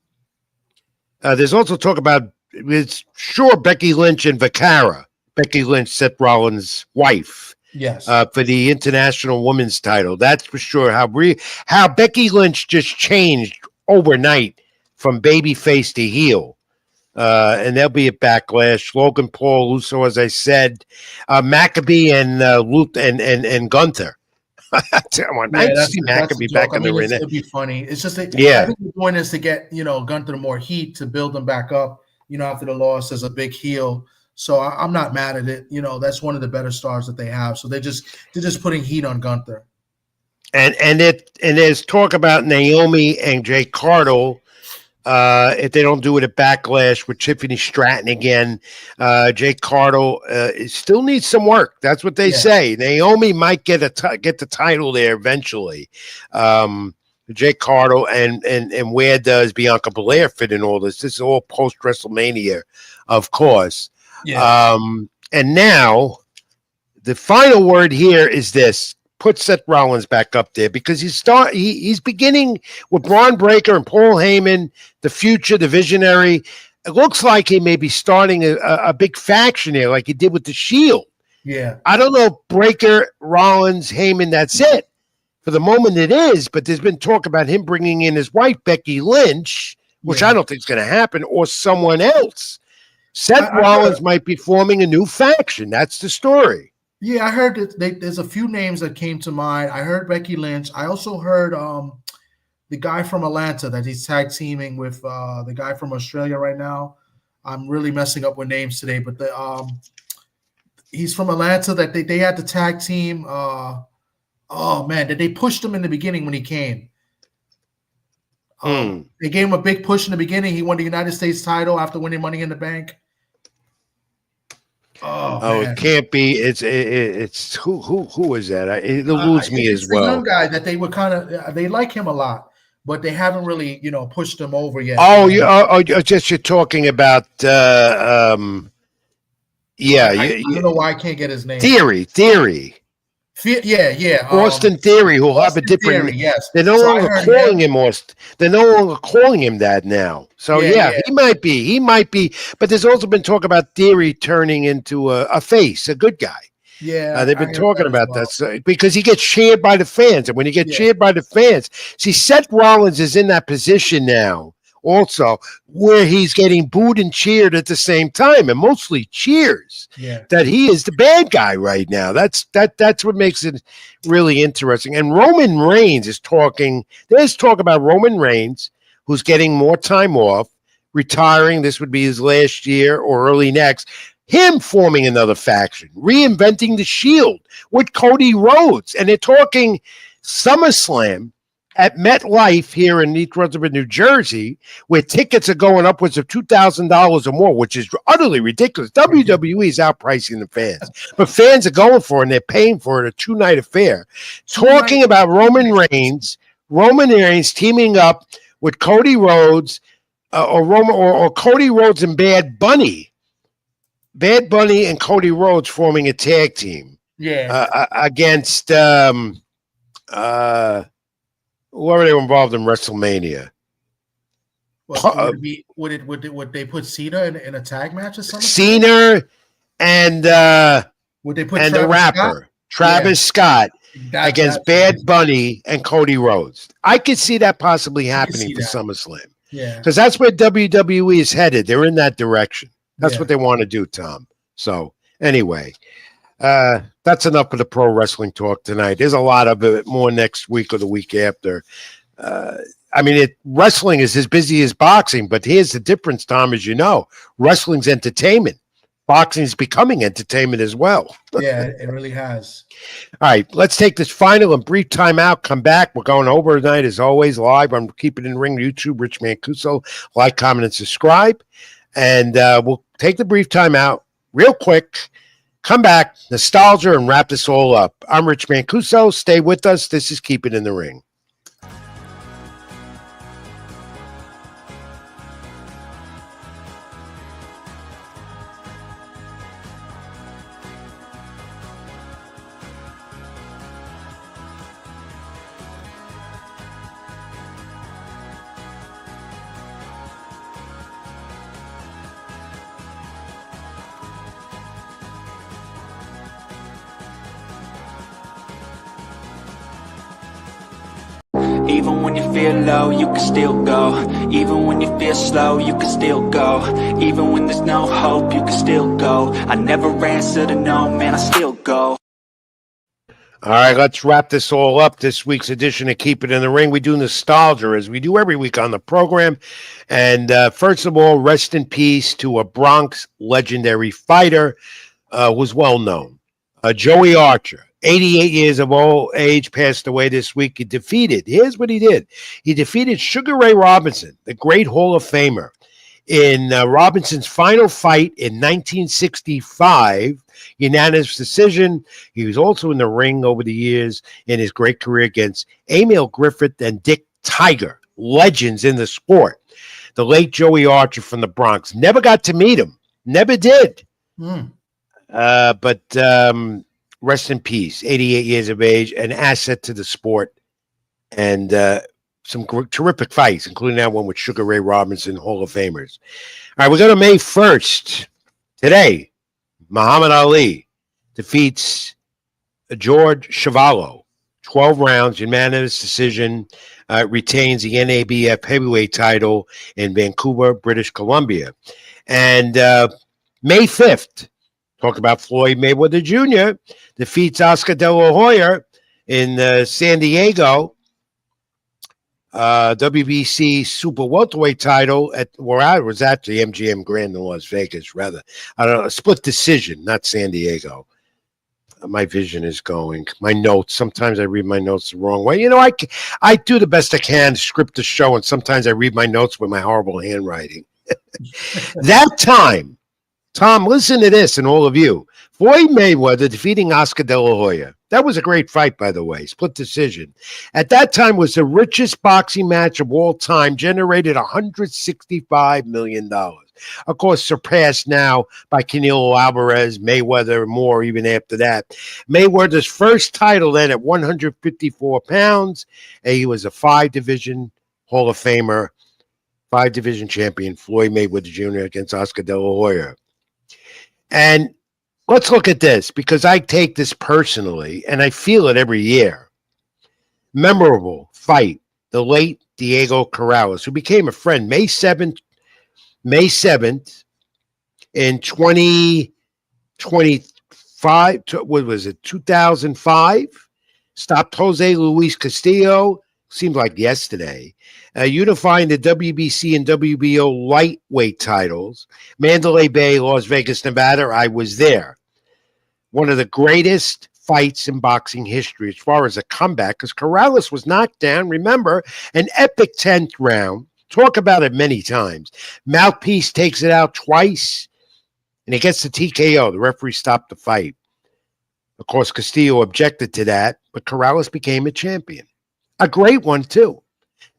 There's also talk about Becky Lynch and Vacara. Becky Lynch, Seth Rollins' wife. Yes. For the International Women's title. That's for sure. How Becky Lynch just changed overnight from babyface to heel. And there'll be a Backlash. Logan Paul, Uso, as I said, Maccabee and Gunther. I see Maccabee back in the ring. It'd be funny. It's just I think the point is to get Gunther more heat to build him back up. After the loss as a big heel. So I'm not mad at it. That's one of the better stars that they have. So they're just putting heat on Gunther. And there's talk about Naomi and Jay Cargill. If they don't do it at Backlash with Tiffany Stratton again, Jay Cargill still needs some work. That's what they say. Naomi might get the title there eventually. Jay Cargill and where does Bianca Belair fit in all this? This is all post WrestleMania, of course. Yeah. And now the final word here is this: put Seth Rollins back up there, because he's beginning with Braun Breaker and Paul Heyman, the future, the visionary. It looks like he may be starting a big faction here, like he did with the Shield. Yeah. I don't know, Breaker, Rollins, Heyman, that's it. For the moment it is, but there's been talk about him bringing in his wife, Becky Lynch, which I don't think is going to happen, or someone else. Seth Rollins might be forming a new faction. That's the story. Yeah, I heard that there's a few names that came to mind. I heard Becky Lynch. I also heard the guy from Atlanta that he's tag teaming with the guy from Australia right now. I'm really messing up with names today, but he's from Atlanta that they had the tag team. That they pushed him in the beginning when he came. They gave him a big push in the beginning. He won the United States title after winning Money in the Bank. It can't be. It's who is that? It eludes me as well. The young guy that they were they like him a lot, but they haven't really pushed him over yet. You're talking about I don't know why I can't get his name. Theory. Yeah. Austin Theory, who'll have a different. Theory, yes. They're no longer calling him Austin. They're no longer calling him that now. So he might be. He might be. But there's also been talk about Theory turning into a face, a good guy. Yeah, they've been talking about that because he gets cheered by the fans, and when you get cheered by the fans, see, Seth Rollins is in that position now. Also, where he's getting booed and cheered at the same time, and mostly cheers. Yeah. That he is the bad guy right now. That's what makes it really interesting. And Roman Reigns is talking. There's talk about Roman Reigns, who's getting more time off, retiring. This would be his last year or early next. Him forming another faction, reinventing the Shield with Cody Rhodes, and they're talking SummerSlam at MetLife here in East Rutherford, New Jersey, where tickets are going upwards of $2,000 or more, which is utterly ridiculous. WWE is outpricing the fans, but fans are going for it, and they're paying for it, a 2-night affair. Talking about Roman Reigns teaming up with Cody Rhodes, or Cody Rhodes and Bad Bunny and Cody Rhodes forming a tag team. Yeah. Against Were they involved in WrestleMania? Would they put Cena in a tag match or something? Cena and would they put and Travis the rapper Scott? Travis Scott against that's Bad amazing. Bunny and Cody Rhodes? I could see that possibly happening for SummerSlam. Yeah, because that's where WWE is headed. They're in that direction. That's what they want to do, Tom. So anyway, that's enough of the pro wrestling talk tonight. There's a lot of it more next week or the week after. I mean, wrestling is as busy as boxing, but here's the difference, Tom, as you know. Wrestling's entertainment. Boxing is becoming entertainment as well. Yeah, it really has. All right, let's take this final and brief timeout. Come back. We're going over tonight, as always, live on Keep It in the Ring, YouTube, Rich Mancuso. Like, comment, and subscribe. And we'll take the brief timeout real quick. Come back, nostalgia, and wrap this all up. I'm Rich Mancuso. Stay with us. This is Keep It in the Ring. Even when you feel low, you can still go. Even when you feel slow, you can still go. Even when there's no hope, you can still go. I never answer to no, man, I still go. All right, let's wrap this all up. This week's edition of Keep It in the Ring. We do nostalgia as we do every week on the program. And first of all, rest in peace to a Bronx legendary fighter who was well known. Joey Archer, 88 years of old age, passed away this week. Here's what he did. He defeated Sugar Ray Robinson, the great Hall of Famer, in Robinson's final fight in 1965, unanimous decision. He was also in the ring over the years in his great career against Emil Griffith and Dick Tiger, legends in the sport. The late Joey Archer from the Bronx. Never got to meet him. Never did. But rest in peace. 88 years of age, an asset to the sport, and some terrific fights, including that one with Sugar Ray Robinson, Hall of Famers. All right, we're going to May 1st. Today, Muhammad Ali defeats George Chuvalo, 12 rounds, unanimous decision, retains the NABF heavyweight title in Vancouver, British Columbia. And May 5th, talk about Floyd Mayweather Jr. defeats Oscar De La Hoya in San Diego. WBC Super Welterweight title was actually MGM Grand in Las Vegas, rather. I don't know, a split decision, not San Diego. My vision is going. My notes, sometimes I read my notes the wrong way. You know, I do the best I can to script the show, and sometimes I read my notes with my horrible handwriting. That time, Tom, listen to this, and all of you. Floyd Mayweather defeating Oscar De La Hoya. That was a great fight, by the way. Split decision. At that time, was the richest boxing match of all time, generated $165 million. Of course, surpassed now by Canelo Alvarez, Mayweather, and more even after that. Mayweather's first title then at 154 pounds. And he was a 5-division Hall of Famer, 5-division champion, Floyd Mayweather Jr. against Oscar De La Hoya. And let's look at this, because I take this personally, and I feel it every year. Memorable fight, the late Diego Corrales, who became a friend May 7th in 2025, what was it, 2005, stopped Jose Luis Castillo, seemed like yesterday, unifying the WBC and WBO lightweight titles. Mandalay Bay, Las Vegas, Nevada, I was there. One of the greatest fights in boxing history as far as a comeback, because Corrales was knocked down. Remember, an epic 10th round. Talk about it many times. Mouthpiece takes it out twice, and it gets the TKO. The referee stopped the fight. Of course, Castillo objected to that, but Corrales became a champion. A great one, too.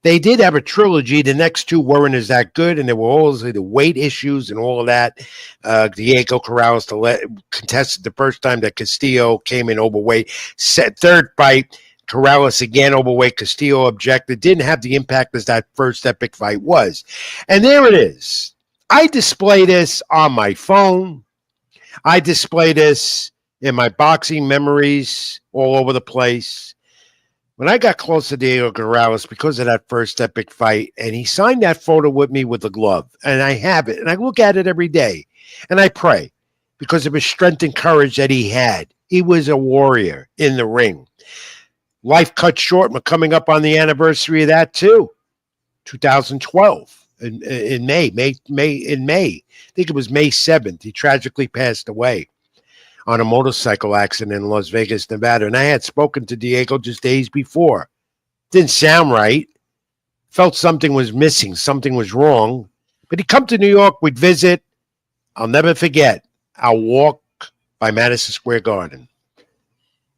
They did have a trilogy. The next two weren't as that good, and there were always the weight issues and all of that. Diego Corrales contested the first time that Castillo came in overweight. Third fight, Corrales again, overweight. Castillo objected. Didn't have the impact as that first epic fight was. And there it is. I display this on my phone. I display this in my boxing memories all over the place. When I got close to Diego Corrales because of that first epic fight, and he signed that photo with me with the glove, and I have it, and I look at it every day, and I pray because of his strength and courage that he had. He was a warrior in the ring. Life cut short. We're coming up on the anniversary of that too, 2012. In May. I think it was May 7th. He tragically passed away on a motorcycle accident in Las Vegas, Nevada. And I had spoken to Diego just days before. Didn't sound right. Felt something was missing. Something was wrong. But he'd come to New York. We'd visit. I'll never forget our walk by Madison Square Garden.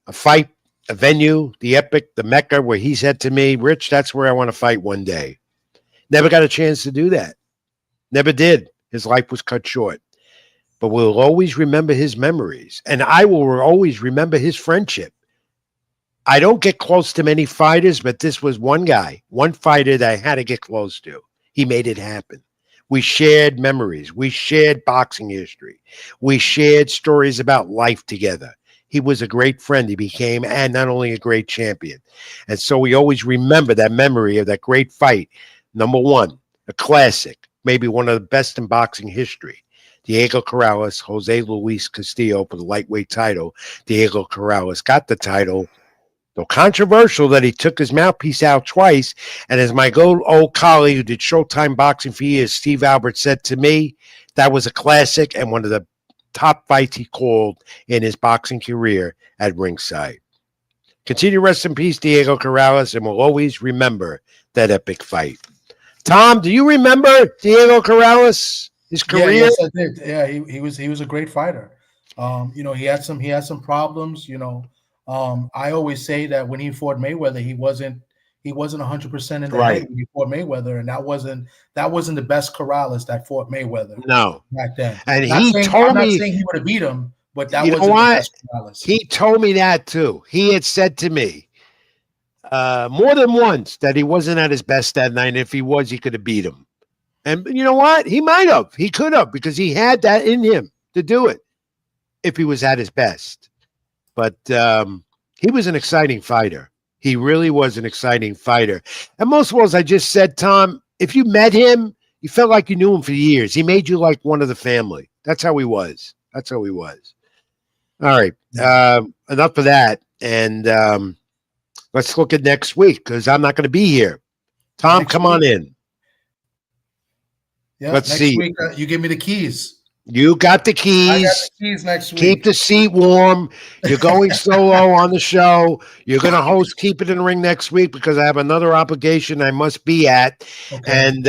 A fight, a venue, the epic, the Mecca, where he said to me, Rich, that's where I want to fight one day. Never got a chance to do that. Never did. His life was cut short. But we'll always remember his memories. And I will always remember his friendship. I don't get close to many fighters, but this was one guy, one fighter that I had to get close to. He made it happen. We shared memories. We shared boxing history. We shared stories about life together. He was a great friend. He became, and not only a great champion. And so we always remember that memory of that great fight. Number one, a classic, maybe one of the best in boxing history. Diego Corrales, Jose Luis Castillo for the lightweight title. Diego Corrales got the title. Though controversial that he took his mouthpiece out twice. And as my old colleague who did Showtime Boxing for years, Steve Albert, said to me, that was a classic and one of the top fights he called in his boxing career at ringside. Continue to rest in peace, Diego Corrales, and we'll always remember that epic fight. Tom, do you remember Diego Corrales, his career? Yeah, yes, I did. Yeah, he was a great fighter. He had some problems. I always say that when he fought Mayweather, he wasn't 100% in the head when he fought Mayweather, and that wasn't the best Corrales that fought Mayweather. No, back then. And I'm he told me not saying he would have beat him, but that wasn't the best Corrales. He told me that too. He had said to me more than once that he wasn't at his best that night. If he was, he could have beat him. And you know what? He might have. He could have, because he had that in him to do it if he was at his best. But he was an exciting fighter. He really was an exciting fighter. And most of all, as I just said, Tom, if you met him, you felt like you knew him for years. He made you like one of the family. That's how he was. That's how he was. All right. Enough of that. And let's look at next week, because I'm not going to be here. Tom, come on in. Yeah, let's next see. Week, you give me the keys. You got the keys. I got the keys next week. Keep the seat warm. You're going solo on the show. You're going to host Keep It in the Ring next week, because I have another obligation I must be at. Okay. And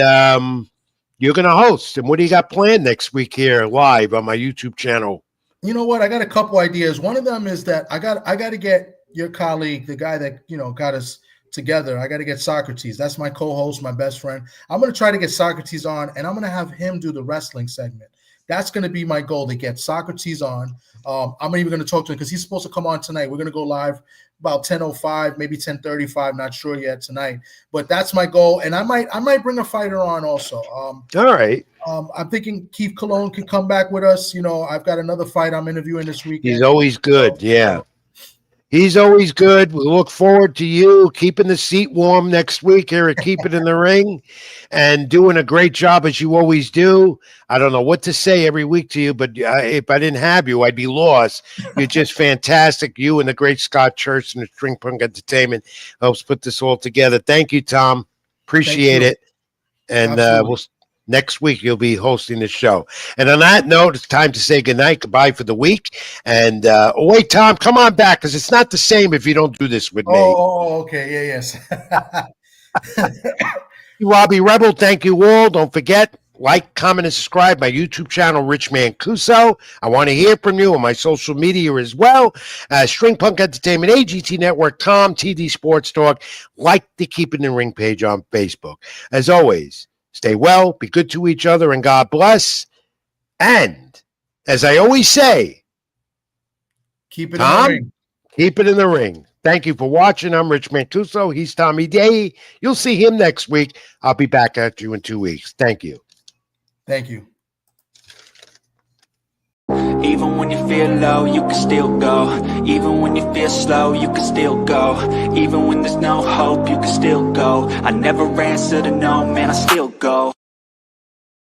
you're going to host. And what do you got planned next week here live on my YouTube channel? You know what? I got a couple ideas. One of them is that I got to get your colleague, the guy that got us together. I got to get Socrates. That's my co-host, my best friend. I'm going to try to get Socrates on, and I'm going to have him do the wrestling segment. That's going to be my goal, to get Socrates on. I'm even going to talk to him because he's supposed to come on tonight. We're going to go live about 10:05, maybe 10:35. Not sure yet tonight, but that's my goal. And I might bring a fighter on also. All right. I'm thinking Keith Cologne could come back with us. I've got another fight I'm interviewing this weekend. He's always good. Yeah. He's always good. We look forward to you keeping the seat warm next week here at Keep It in the Ring, and doing a great job as you always do. I don't know what to say every week to you, but if I didn't have you, I'd be lost. You're just fantastic. You and the great Scott Church and the String Punk Entertainment helps put this all together. Thank you, Tom. Appreciate it. And next week, you'll be hosting the show. And on that note, it's time to say goodnight, goodbye for the week. And wait, Tom, come on back, because it's not the same if you don't do this with me. Oh, okay. Yeah, yes. Robbie Rebel, thank you all. Don't forget, like, comment, and subscribe my YouTube channel, Rich Mancuso. I want to hear from you on my social media as well. String Punk Entertainment, AGT Network, Tom, TD Sports Talk. Like the Keep It in the Ring page on Facebook. As always, stay well, be good to each other, and God bless. And as I always say, keep it in the ring. Keep it in the ring. Thank you for watching. I'm Rich Mancuso. He's Tommy Day. You'll see him next week. I'll be back at you in 2 weeks. Thank you. Thank you. Even when you feel low, you can still go. Even when you feel slow, you can still go. Even when there's no hope, you can still go. I never answer to no, man, I still go.